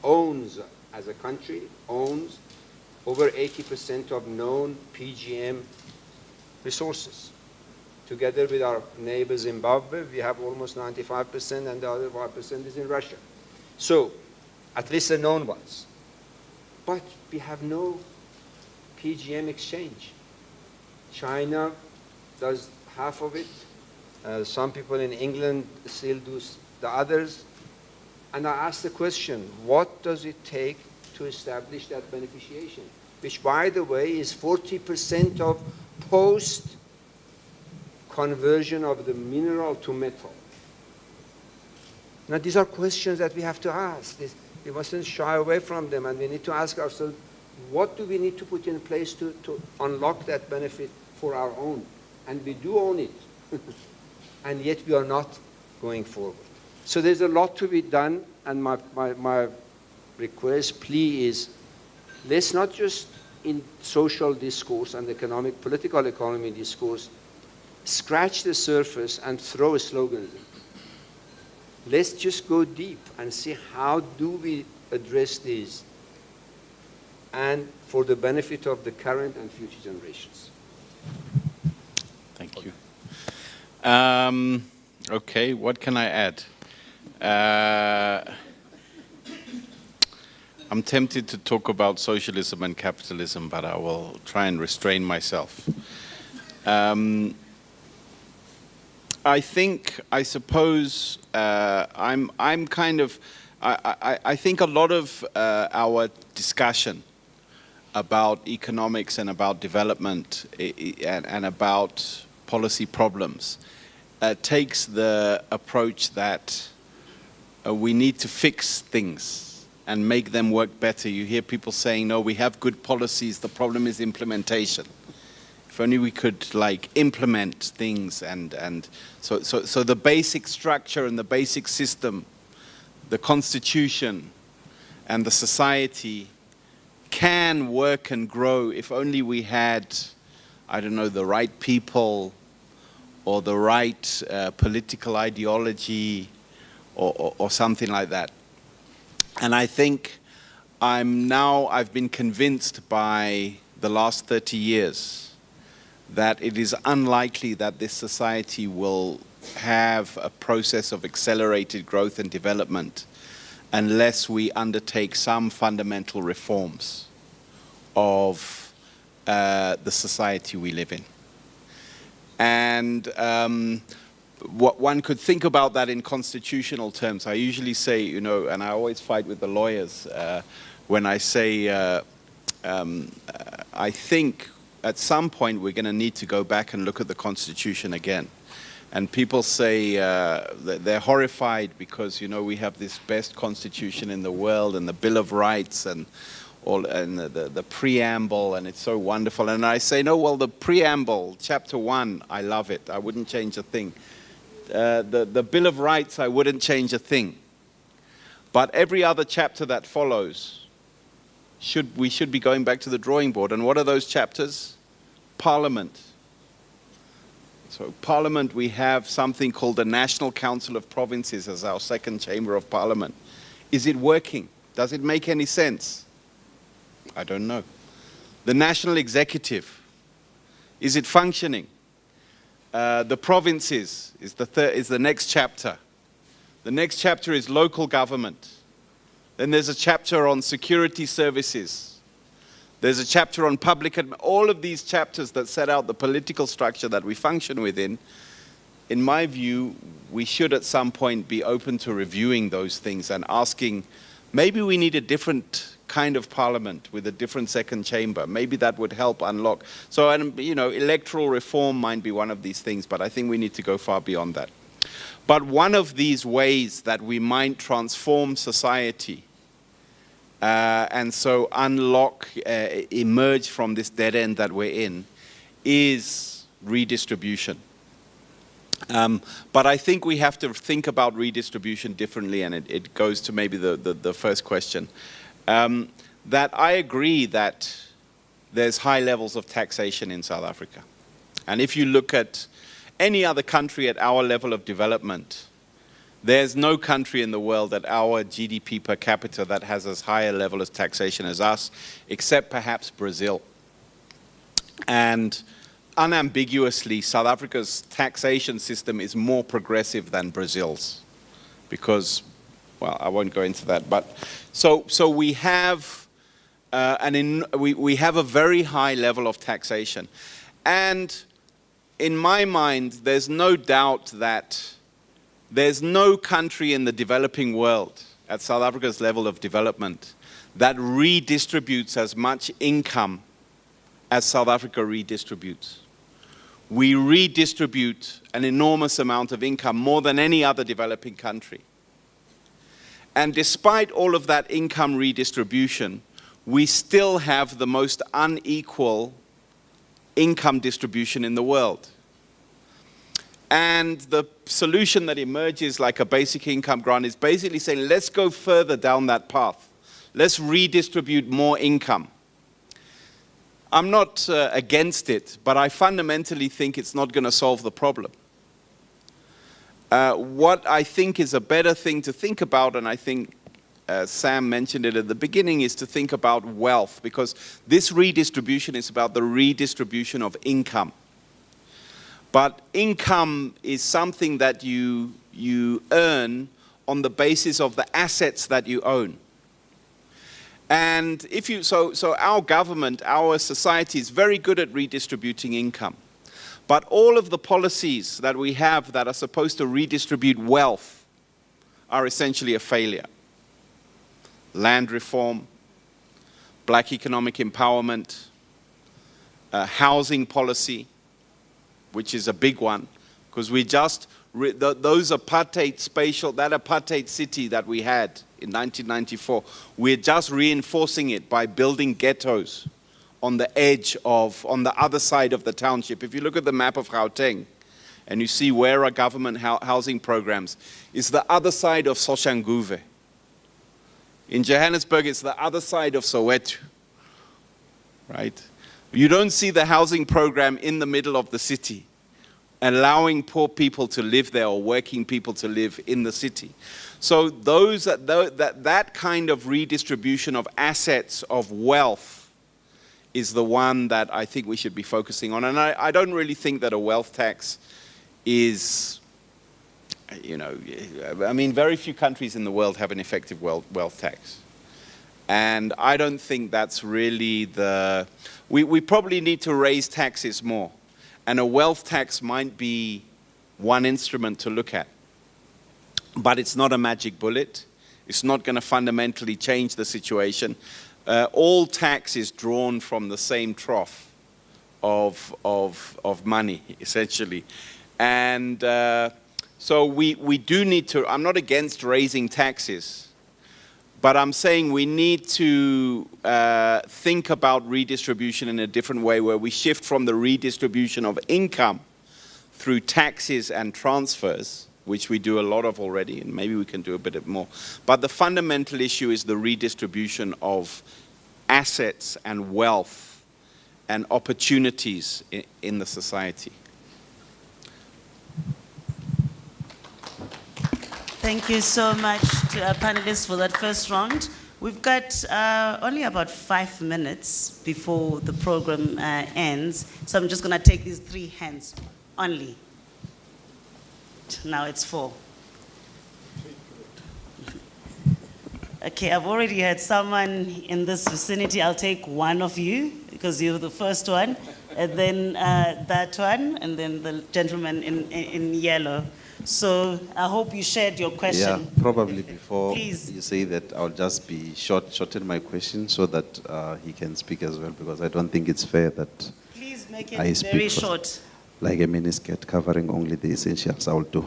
owns, as a country, owns over 80% of known PGM resources. Together with our neighbor Zimbabwe, we have almost 95%, and the other 5% is in Russia. So, at least the known ones. But we have no PGM exchange. China does half of it. Some people in England still do the others. And I asked the question, what does it take to establish that beneficiation? Which, by the way, is 40% of post-conversion of the mineral to metal. Now, these are questions that we have to ask. We mustn't shy away from them, and we need to ask ourselves, what do we need to put in place to unlock that benefit for our own? And we do own it, and yet we are not going forward. So there's a lot to be done, and my request, plea is, let's not just in social discourse and political economy discourse, scratch the surface and throw slogans in. Let's just go deep and see how do we address these, and for the benefit of the current and future generations. Thank you. Okay, what can I add? I'm tempted to talk about socialism and capitalism, but I will try and restrain myself. I think, I suppose, I'm kind of, I think a lot of our discussion about economics and about development and about policy problems takes the approach that we need to fix things and make them work better. You hear people saying, no, we have good policies, the problem is implementation. If only we could like implement things, and so the basic structure and the basic system, the constitution and the society can work and grow if only we had, I don't know, the right people or the right political ideology or something like that. And I think I've been convinced by the last 30 years that it is unlikely that this society will have a process of accelerated growth and development unless we undertake some fundamental reforms of the society we live in. And what one could think about that in constitutional terms. I usually say, you know, and I always fight with the lawyers when I say, I think at some point we're going to need to go back and look at the Constitution again. And people say they're horrified because, you know, we have this best constitution in the world and the Bill of Rights and the preamble, and it's so wonderful. And I say, no, well, the preamble, chapter 1, I love it. I wouldn't change a thing. The Bill of Rights, I wouldn't change a thing. But every other chapter that follows, we should be going back to the drawing board. And what are those chapters? Parliament. So Parliament, we have something called the National Council of Provinces as our second chamber of Parliament. Is it working? Does it make any sense? I don't know. The National Executive, is it functioning? The provinces is the next chapter. The next chapter is local government. Then there's a chapter on security services. There's a chapter on public, all of these chapters that set out the political structure that we function within. In my view, we should at some point be open to reviewing those things and asking, maybe we need a different kind of parliament with a different second chamber. Maybe that would help unlock. So, you know, electoral reform might be one of these things, but I think we need to go far beyond that. But one of these ways that we might transform society and so unlock, emerge from this dead end that we're in, is redistribution. But I think we have to think about redistribution differently, and it goes to maybe the first question. That I agree that there's high levels of taxation in South Africa. And if you look at any other country at our level of development, There's no country in the world at our GDP per capita that has as high a level of taxation as us, except perhaps Brazil. And unambiguously, South Africa's taxation system is more progressive than Brazil's because, well, I won't go into that. But so we have we have a very high level of taxation, and in my mind, there's no doubt that there's no country in the developing world at South Africa's level of development that redistributes as much income as South Africa redistributes. We redistribute an enormous amount of income, more than any other developing country. And despite all of that income redistribution, we still have the most unequal income distribution in the world. And the solution that emerges like a basic income grant is basically saying, let's go further down that path. Let's redistribute more income. I'm not against it, but I fundamentally think it's not going to solve the problem. What I think is a better thing to think about, and I think Sam mentioned it at the beginning, is to think about wealth, because this redistribution is about the redistribution of income. But income is something that you earn on the basis of the assets that you own. And if you, so our government, our society is very good at redistributing income. But all of the policies that we have that are supposed to redistribute wealth are essentially a failure. Land reform, black economic empowerment, housing policy, which is a big one, because we just, those apartheid spatial, that apartheid city that we had in 1994, we're just reinforcing it by building ghettos on the edge of, on the other side of the township. If you look at the map of Gauteng, and you see where are government housing programs, it's the other side of Soshanguve. In Johannesburg, it's the other side of Soweto, right? You don't see the housing program in the middle of the city, allowing poor people to live there or working people to live in the city. So that kind of redistribution of assets, of wealth, is the one that I think we should be focusing on. And I don't really think that a wealth tax is, you know, I mean, very few countries in the world have an effective wealth tax. And I don't think that's really the, we probably need to raise taxes more. And a wealth tax might be one instrument to look at. But it's not a magic bullet. It's not going to fundamentally change the situation. All tax is drawn from the same trough of money, essentially. And so we do need to, I'm not against raising taxes, but I'm saying we need to think about redistribution in a different way, where we shift from the redistribution of income through taxes and transfers, which we do a lot of already, and maybe we can do a bit more. But the fundamental issue is the redistribution of assets and wealth and opportunities in the society. Thank you so much to our panelists for that first round. We've got only about 5 minutes before the program ends, so I'm just going to take these 3 hands only. Now it's 4. Okay, I've already had someone in this vicinity. I'll take one of you, because you're the first one, and then that one, and then the gentleman in yellow. So I hope you shared your question. Yeah, probably before Please. you say that, I'll just be shorten my question so that he can speak as well, because I don't think it's fair that Please make I it speak very for- short. like a miniskirt covering only the essentials. I will do.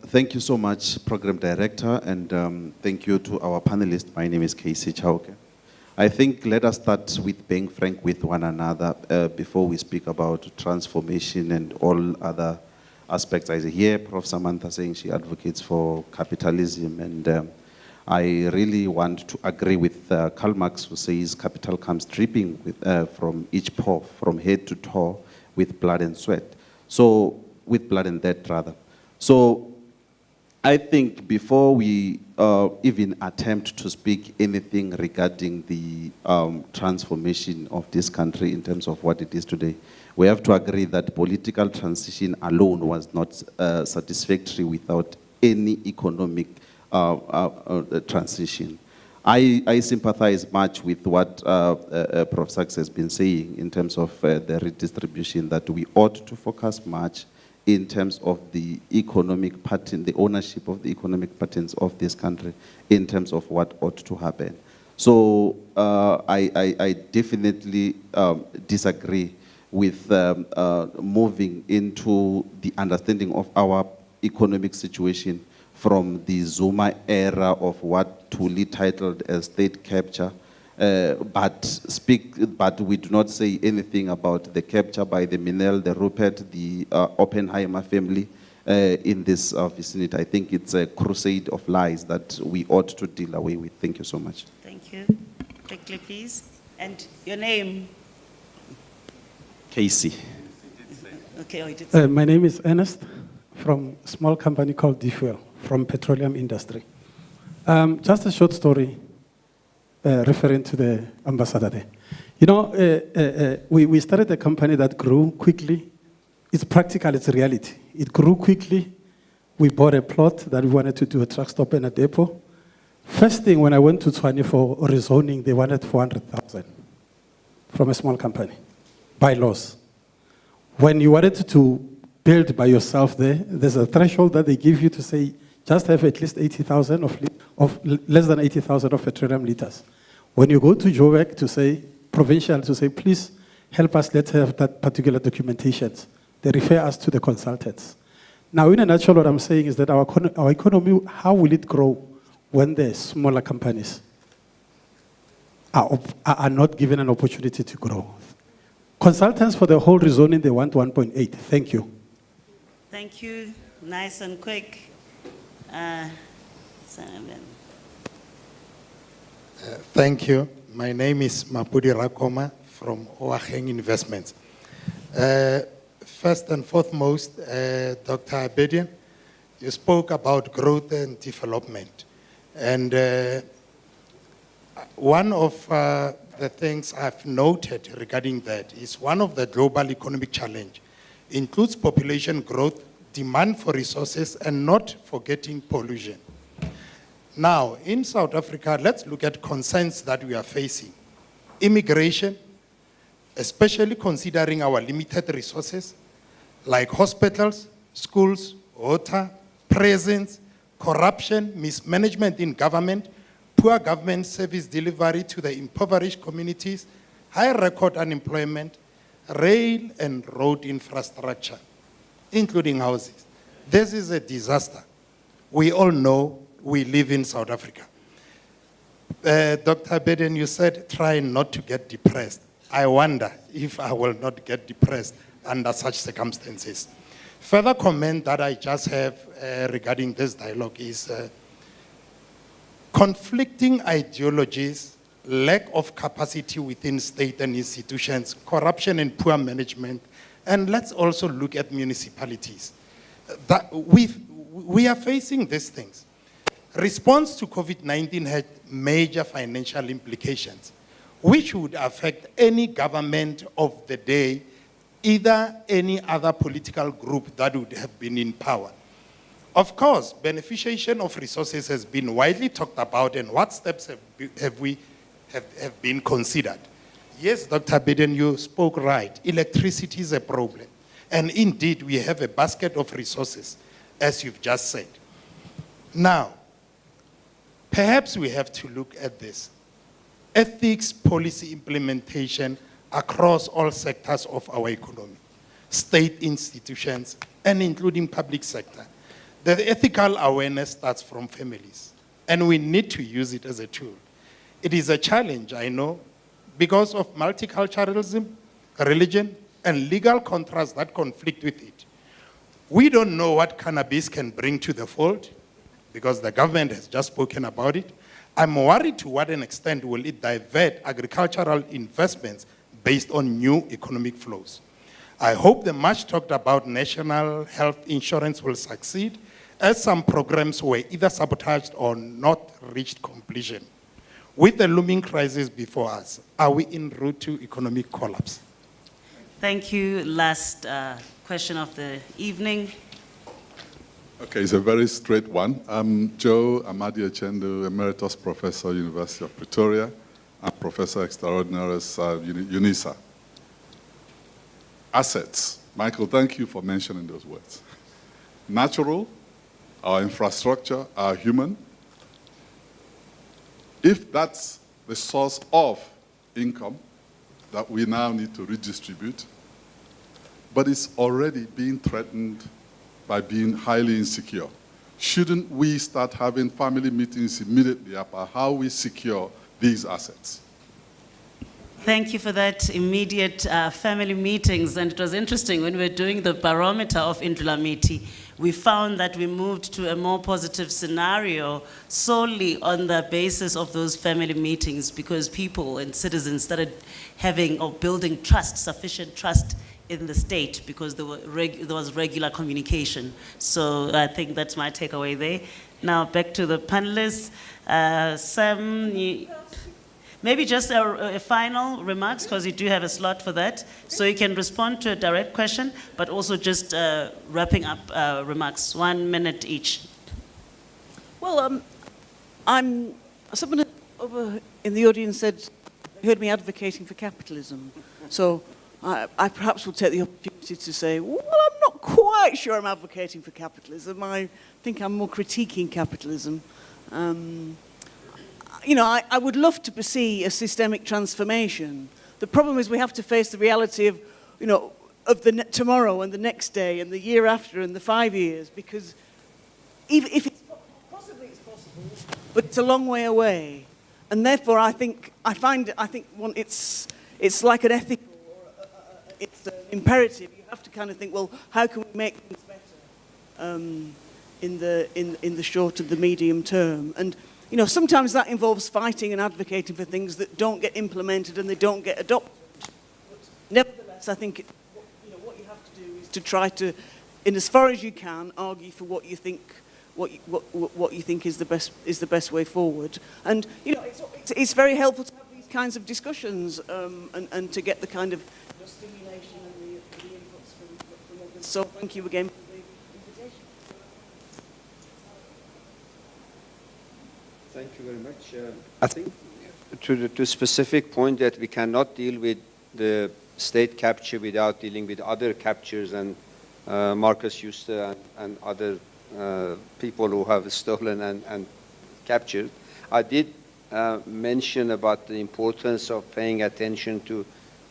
Thank you so much, Program Director, and thank you to our panelists. My name is Casey Chauke. I think let us start with being frank with one another before we speak about transformation and all other aspects. I hear Prof. Samantha saying she advocates for capitalism, and I really want to agree with Karl Marx, who says capital comes dripping with, from each pore, from head to toe, with blood and sweat. So, with blood and death, rather. So, I think before we even attempt to speak anything regarding the transformation of this country in terms of what it is today, we have to agree that political transition alone was not satisfactory without any economic transition. I sympathize much with what Prof. Sachs has been saying in terms of the redistribution, that we ought to focus much in terms of the economic pattern, the ownership of the economic patterns of this country, in terms of what ought to happen. So I definitely disagree with moving into the understanding of our economic situation from the Zuma era of what Thuli titled as state capture, but we do not say anything about the capture by the Minel, the Rupert, the Oppenheimer family in this vicinity. I think it's a crusade of lies that we ought to deal away with. Thank you so much. Thank you. Quickly, please. And your name? Casey. Okay, oh, you did say. My name is Ernest from a small company called Defuel from petroleum industry. Just a short story referring to the ambassador there. You know, we started a company that grew quickly. It's practical, it's reality. It grew quickly. We bought a plot that we wanted to do a truck stop and a depot. First thing, when I went to Tshwane for rezoning, they wanted 400,000 from a small company, by laws. When you wanted to build by yourself there, there's a threshold that they give you to say, just have at least 80,000 of less than 80,000 of petroleum liters. When you go to Joburg to say, provincial, to say, please help us, let's have that particular documentation, they refer us to the consultants. Now, in a nutshell, what I'm saying is that our economy, how will it grow when the smaller companies are not given an opportunity to grow? Consultants for the whole rezoning, they want 1.8. Thank you. Thank you. Nice and quick. Thank you. My name is Mapudi Rakoma from Oaheng Investments. First and foremost, Dr. Abedian, you spoke about growth and development. And one of the things I've noted regarding that is one of the global economic challenge includes population growth, demand for resources, and not forgetting pollution. Now, in South Africa, let's look at concerns that we are facing. Immigration, especially considering our limited resources, like hospitals, schools, water, prisons, corruption, mismanagement in government, poor government service delivery to the impoverished communities, high record unemployment, rail and road infrastructure, including houses. This is a disaster. We all know we live in South Africa. Dr. Beden, you said try not to get depressed. I wonder if I will not get depressed under such circumstances. Further comment that I just have regarding this dialogue is conflicting ideologies, lack of capacity within state and institutions, corruption and poor management, and let's also look at municipalities. That we are facing these things. Response to COVID-19 had major financial implications, which would affect any government of the day, either any other political group that would have been in power. Of course, beneficiation of resources has been widely talked about, and what steps have been considered. Yes, Dr. Biden, you spoke right. Electricity is a problem. And indeed, we have a basket of resources, as you've just said. Now, perhaps we have to look at this. Ethics policy implementation across all sectors of our economy, state institutions, and including public sector. The ethical awareness starts from families, and we need to use it as a tool. It is a challenge, I know, because of multiculturalism, religion, and legal contrasts that conflict with it. We don't know what cannabis can bring to the fold, because the government has just spoken about it. I'm worried to what an extent will it divert agricultural investments based on new economic flows. I hope the much talked about national health insurance will succeed, as some programs were either sabotaged or not reached completion. With the looming crisis before us, are we en route to economic collapse? Thank you. Last question of the evening. Okay, it's a very straight one. I'm Joe Amadi Chendu, Emeritus Professor, University of Pretoria, and Professor Extraordinaris UNISA. Assets. Michael, thank you for mentioning those words. Natural, our infrastructure, our human. If that's the source of income that we now need to redistribute, but it's already being threatened by being highly insecure, shouldn't we start having family meetings immediately about how we secure these assets? Thank you for that immediate family meetings. And it was interesting when we were doing the barometer of Indulamiti, we found that we moved to a more positive scenario solely on the basis of those family meetings, because people and citizens started having or building trust, sufficient trust in the state, because there was regular communication. So I think that's my takeaway there. Now back to the panelists. Sam, maybe just a final remarks, because you do have a slot for that. So you can respond to a direct question, but also just wrapping up remarks, 1 minute each. Well, someone over in the audience said, heard me advocating for capitalism. So I perhaps will take the opportunity to say, well, I'm not quite sure I'm advocating for capitalism. I think I'm more critiquing capitalism. You know, I would love to see a systemic transformation. The problem is we have to face the reality of, you know, of tomorrow and the next day and the year after and the 5 years, because even if it's possibly it's possible, but it's a long way away. And therefore, I think it's like an ethical, or it's an imperative. You have to kind of think, well, how can we make things better in the short and the medium term? And you know, sometimes that involves fighting and advocating for things that don't get implemented and they don't get adopted. But nevertheless, I think what you have to do is to try to, in as far as you can, argue for what you think is the best way forward. And you know, it's very helpful to have these kinds of discussions and to get the kind of stimulation and the inputs from others. So thank you again. Thank you very much. I think to the specific point that we cannot deal with the state capture without dealing with other captures, and Marcus Juster and other people who have stolen and captured. I did mention about the importance of paying attention to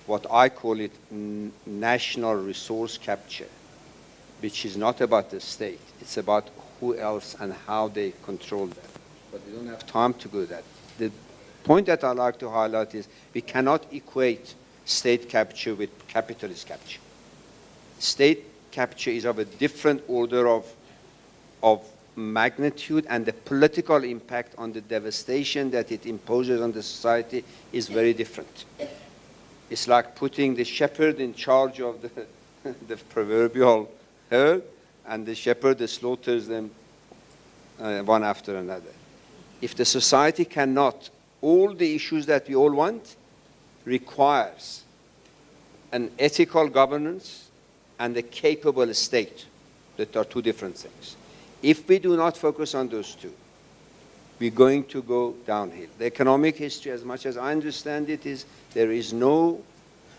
what I call it national resource capture, which is not about the state. It's about who else and how they control that. But we don't have time to go that. The point that I like to highlight is we cannot equate state capture with capitalist capture. State capture is of a different order of magnitude, and the political impact on the devastation that it imposes on the society is very different. It's like putting the shepherd in charge of the proverbial herd, and the shepherd slaughters them one after another. If the society cannot, all the issues that we all want requires an ethical governance and a capable state. That are two different things. If we do not focus on those two, we're going to go downhill. The economic history, as much as I understand it, is there is no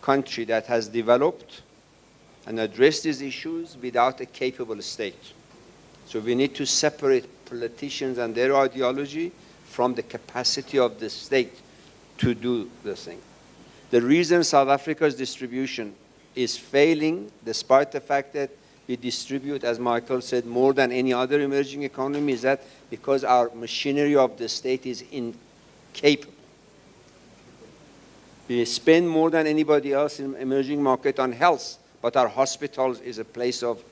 country that has developed and addressed these issues without a capable state. So we need to separate politicians and their ideology from the capacity of the state to do the thing. The reason South Africa's distribution is failing, despite the fact that we distribute, as Michael said, more than any other emerging economy, is that because our machinery of the state is incapable. We spend more than anybody else in emerging market on health, but our hospitals is a place of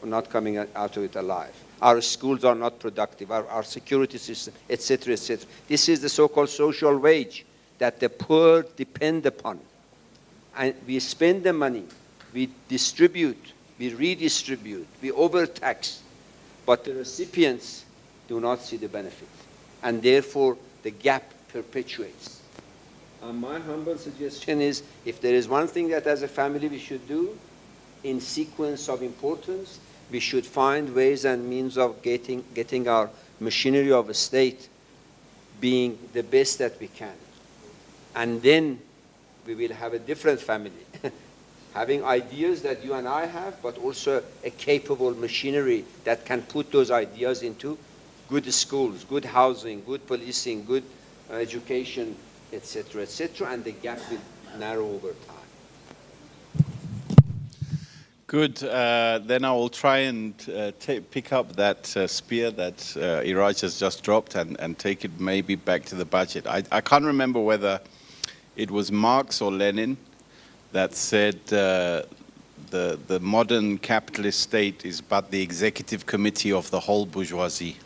not coming out of it alive. Our schools are not productive, our security system, etc., etc. This is the so-called social wage that the poor depend upon. And we spend the money, we distribute, we redistribute, we overtax, but the recipients do not see the benefit. And therefore, the gap perpetuates. My humble suggestion is, if there is one thing that as a family we should do, in sequence of importance, we should find ways and means of getting our machinery of a state being the best that we can. And then we will have a different family, having ideas that you and I have, but also a capable machinery that can put those ideas into good schools, good housing, good policing, good education, etc., and the gap will narrow over time. Good. Then I will try and pick up that spear that Iraj has just dropped and take it maybe back to the budget. I can't remember whether it was Marx or Lenin that said the modern capitalist state is but the executive committee of the whole bourgeoisie.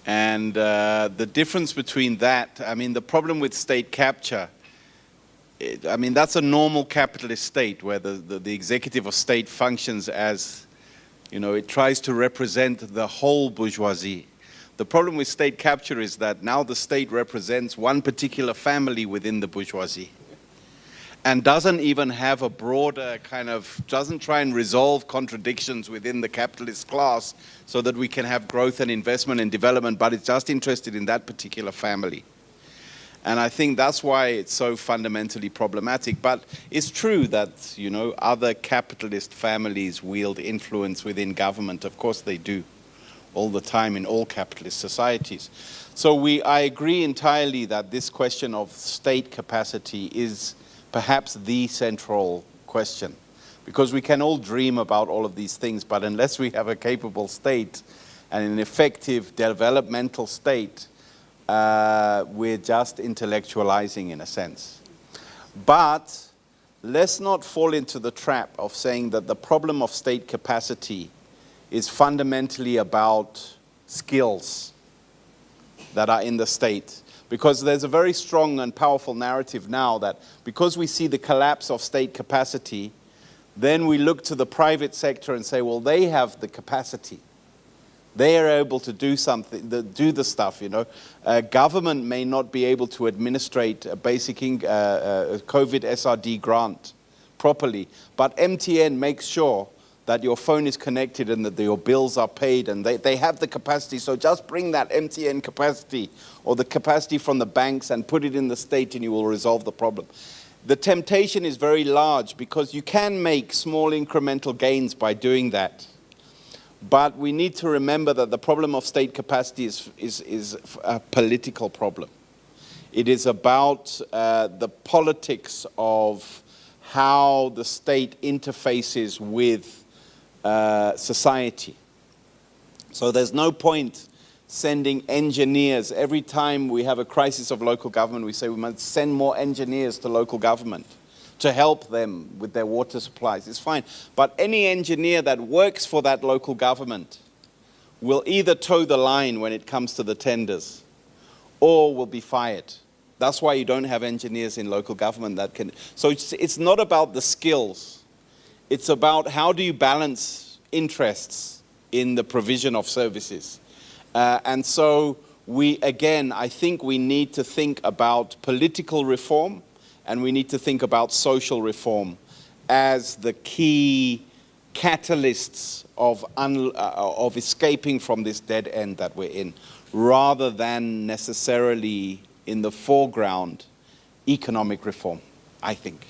And the difference between that, I mean, the problem with state capture, I mean, that's a normal capitalist state where the executive of state functions as, you know, it tries to represent the whole bourgeoisie. The problem with state capture is that now the state represents one particular family within the bourgeoisie and doesn't even have a broader kind of, doesn't try and resolve contradictions within the capitalist class so that we can have growth and investment and development, but it's just interested in that particular family. And I think that's why it's so fundamentally problematic. But it's true that, you know, other capitalist families wield influence within government. Of course they do, all the time in all capitalist societies. So I agree entirely that this question of state capacity is perhaps the central question. Because we can all dream about all of these things, but unless we have a capable state and an effective developmental state, we're just intellectualizing in a sense. But let's not fall into the trap of saying that the problem of state capacity is fundamentally about skills that are in the state. Because there's a very strong and powerful narrative now that because we see the collapse of state capacity, then we look to the private sector and say, well, they have the capacity. They are able to do something, do the stuff, you know. Government may not be able to administrate a basic COVID SRD grant properly, but MTN makes sure that your phone is connected and that your bills are paid, and they have the capacity. So just bring that MTN capacity or the capacity from the banks and put it in the state and you will resolve the problem. The temptation is very large because you can make small incremental gains by doing that. But we need to remember that the problem of state capacity is a political problem. It is about the politics of how the state interfaces with society. So there's no point sending engineers. Every time we have a crisis of local government, we say we must send more engineers to local government to help them with their water supplies. It's fine. But any engineer that works for that local government will either toe the line when it comes to the tenders or will be fired. That's why you don't have engineers in local government that can. So it's not about the skills. It's about how do you balance interests in the provision of services. And so I think we need to think about political reform, and we need to think about social reform as the key catalysts of escaping from this dead end that we're in, rather than necessarily in the foreground economic reform, I think.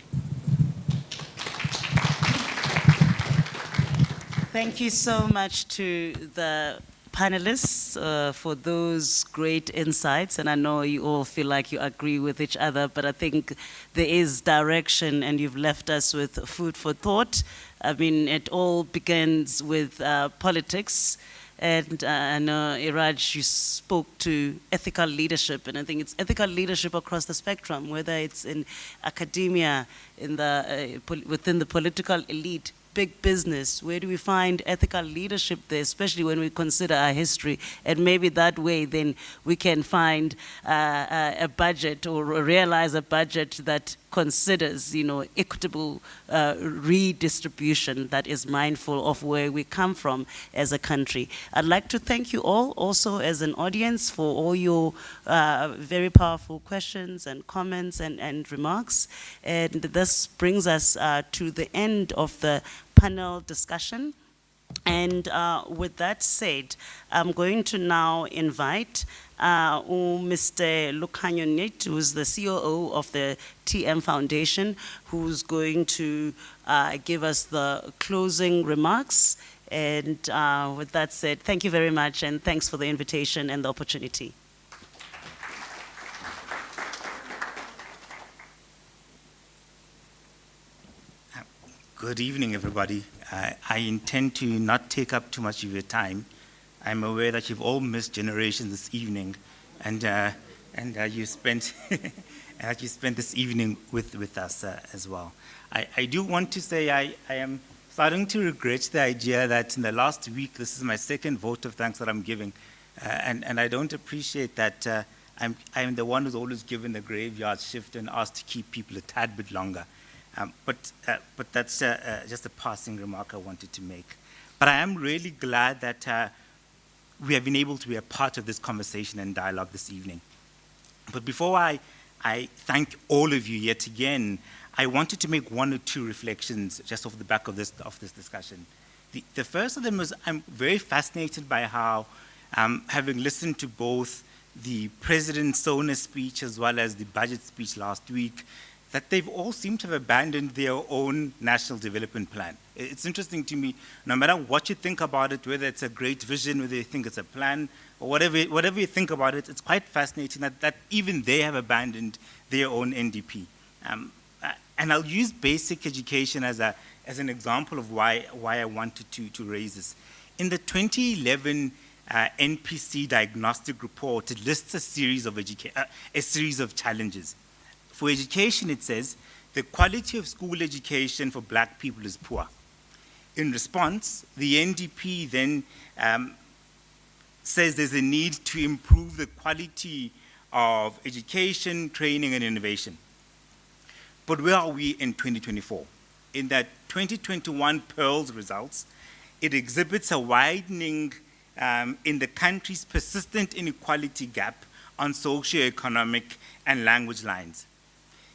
Thank you so much to the panelists for those great insights, and I know you all feel like you agree with each other, but I think there is direction and you've left us with food for thought. I mean, it all begins with politics, and I know, Iraj, you spoke to ethical leadership, and I think it's ethical leadership across the spectrum, whether it's in academia, in within the political elite, big business? Where do we find ethical leadership there, especially when we consider our history? And maybe that way then we can find a budget or realize a budget that considers, equitable redistribution that is mindful of where we come from as a country. I'd like to thank you all also as an audience for all your very powerful questions and comments and remarks. And this brings us to the end of the panel discussion. And with that said, I'm going to now invite Mr. Lukhanyo Nit, who's the COO of the TM Foundation, who's going to give us the closing remarks. And with that said, thank you very much, and thanks for the invitation and the opportunity. Good evening, everybody. I intend to not take up too much of your time. I'm aware that you've all missed generations this evening, and you spent you spent this evening with us as well. I do want to say I am starting to regret the idea that in the last week this is my second vote of thanks that I'm giving, and I don't appreciate that I'm the one who's always given the graveyard shift and asked to keep people a tad bit longer. But that's just a passing remark I wanted to make. But I am really glad that we have been able to be a part of this conversation and dialogue this evening. But before I thank all of you yet again, I wanted to make one or two reflections just off the back of this discussion. The first of them was I'm very fascinated by how, having listened to both the President Sona's speech as well as the budget speech last week, that they've all seemed to have abandoned their own national development plan. It's interesting to me, no matter what you think about it, whether it's a great vision, whether you think it's a plan, or whatever you think about it, it's quite fascinating that even they have abandoned their own NDP. And I'll use basic education as an example of why I wanted to raise this. In the 2011 NPC diagnostic report, it lists a series of challenges. For education, it says, the quality of school education for black people is poor. In response, the NDP then says there's a need to improve the quality of education, training, and innovation. But where are we in 2024? In that 2021 Pearls results, it exhibits a widening in the country's persistent inequality gap on socioeconomic and language lines.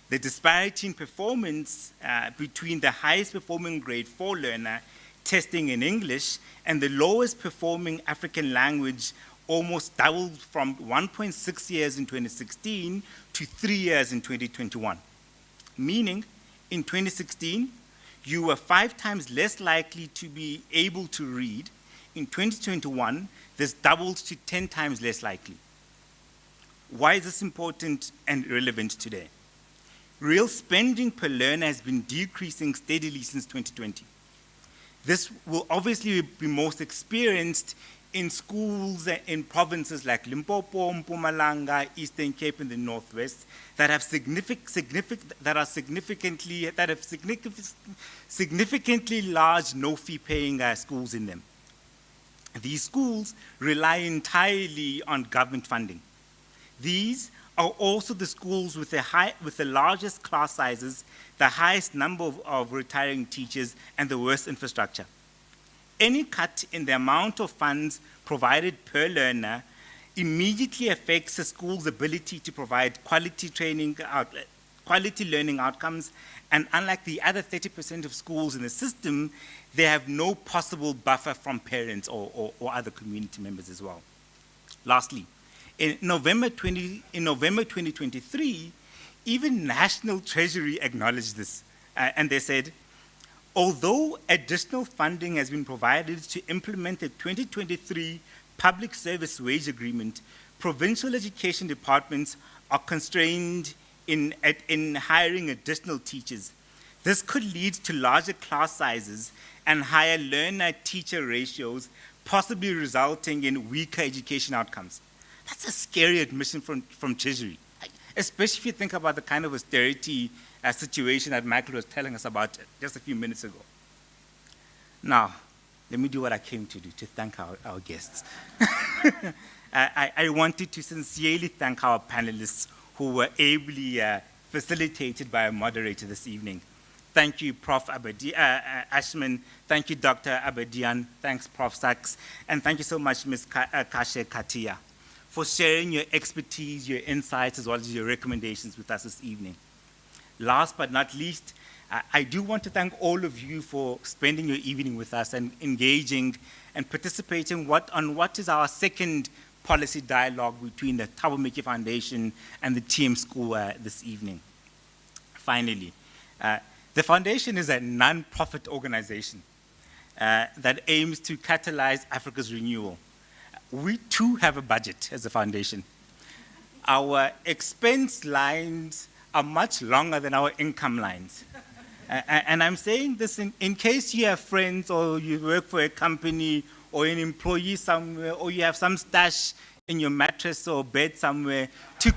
The disparity in performance between the highest performing grade 4 learner testing in English and the lowest performing African language almost doubled from 1.6 years in 2016 to 3 years in 2021. Meaning, in 2016, you were 5 times less likely to be able to read. In 2021, this doubled to 10 times less likely. Why is this important and relevant today? Real spending per learner has been decreasing steadily since 2020. This will obviously be most experienced in schools in provinces like Limpopo, Mpumalanga, Eastern Cape, and the Northwest that have significantly large no-fee paying schools in them. These schools rely entirely on government funding. These are also the schools with the largest class sizes, the highest number of retiring teachers, and the worst infrastructure. Any cut in the amount of funds provided per learner immediately affects the school's ability to provide quality learning outcomes, and unlike the other 30% of schools in the system, they have no possible buffer from parents or other community members as well. Lastly, in November 2023, even National Treasury acknowledged this, and they said, although additional funding has been provided to implement the 2023 Public Service Wage Agreement, provincial education departments are constrained in hiring additional teachers. This could lead to larger class sizes and higher learner-teacher ratios, possibly resulting in weaker education outcomes. That's a scary admission from Treasury, especially if you think about the kind of austerity situation that Michael was telling us about just a few minutes ago. Now, let me do what I came to do, to thank our guests. I wanted to sincerely thank our panelists who were ably facilitated by a moderator this evening. Thank you, Prof. Ashman. Thank you, Dr. Abadian. Thanks, Prof. Sachs. And thank you so much, Ms. Kashe Katia, for sharing your expertise, your insights, as well as your recommendations with us this evening. Last but not least, I do want to thank all of you for spending your evening with us and engaging and participating on what is our second policy dialogue between the Thabo Mbeki Foundation and the TM School this evening. Finally, the foundation is a non-profit organization that aims to catalyze Africa's renewal. We too have a budget as a foundation. Our expense lines are much longer than our income lines. And I'm saying this in case you have friends or you work for a company or an employee somewhere or you have some stash in your mattress or bed somewhere to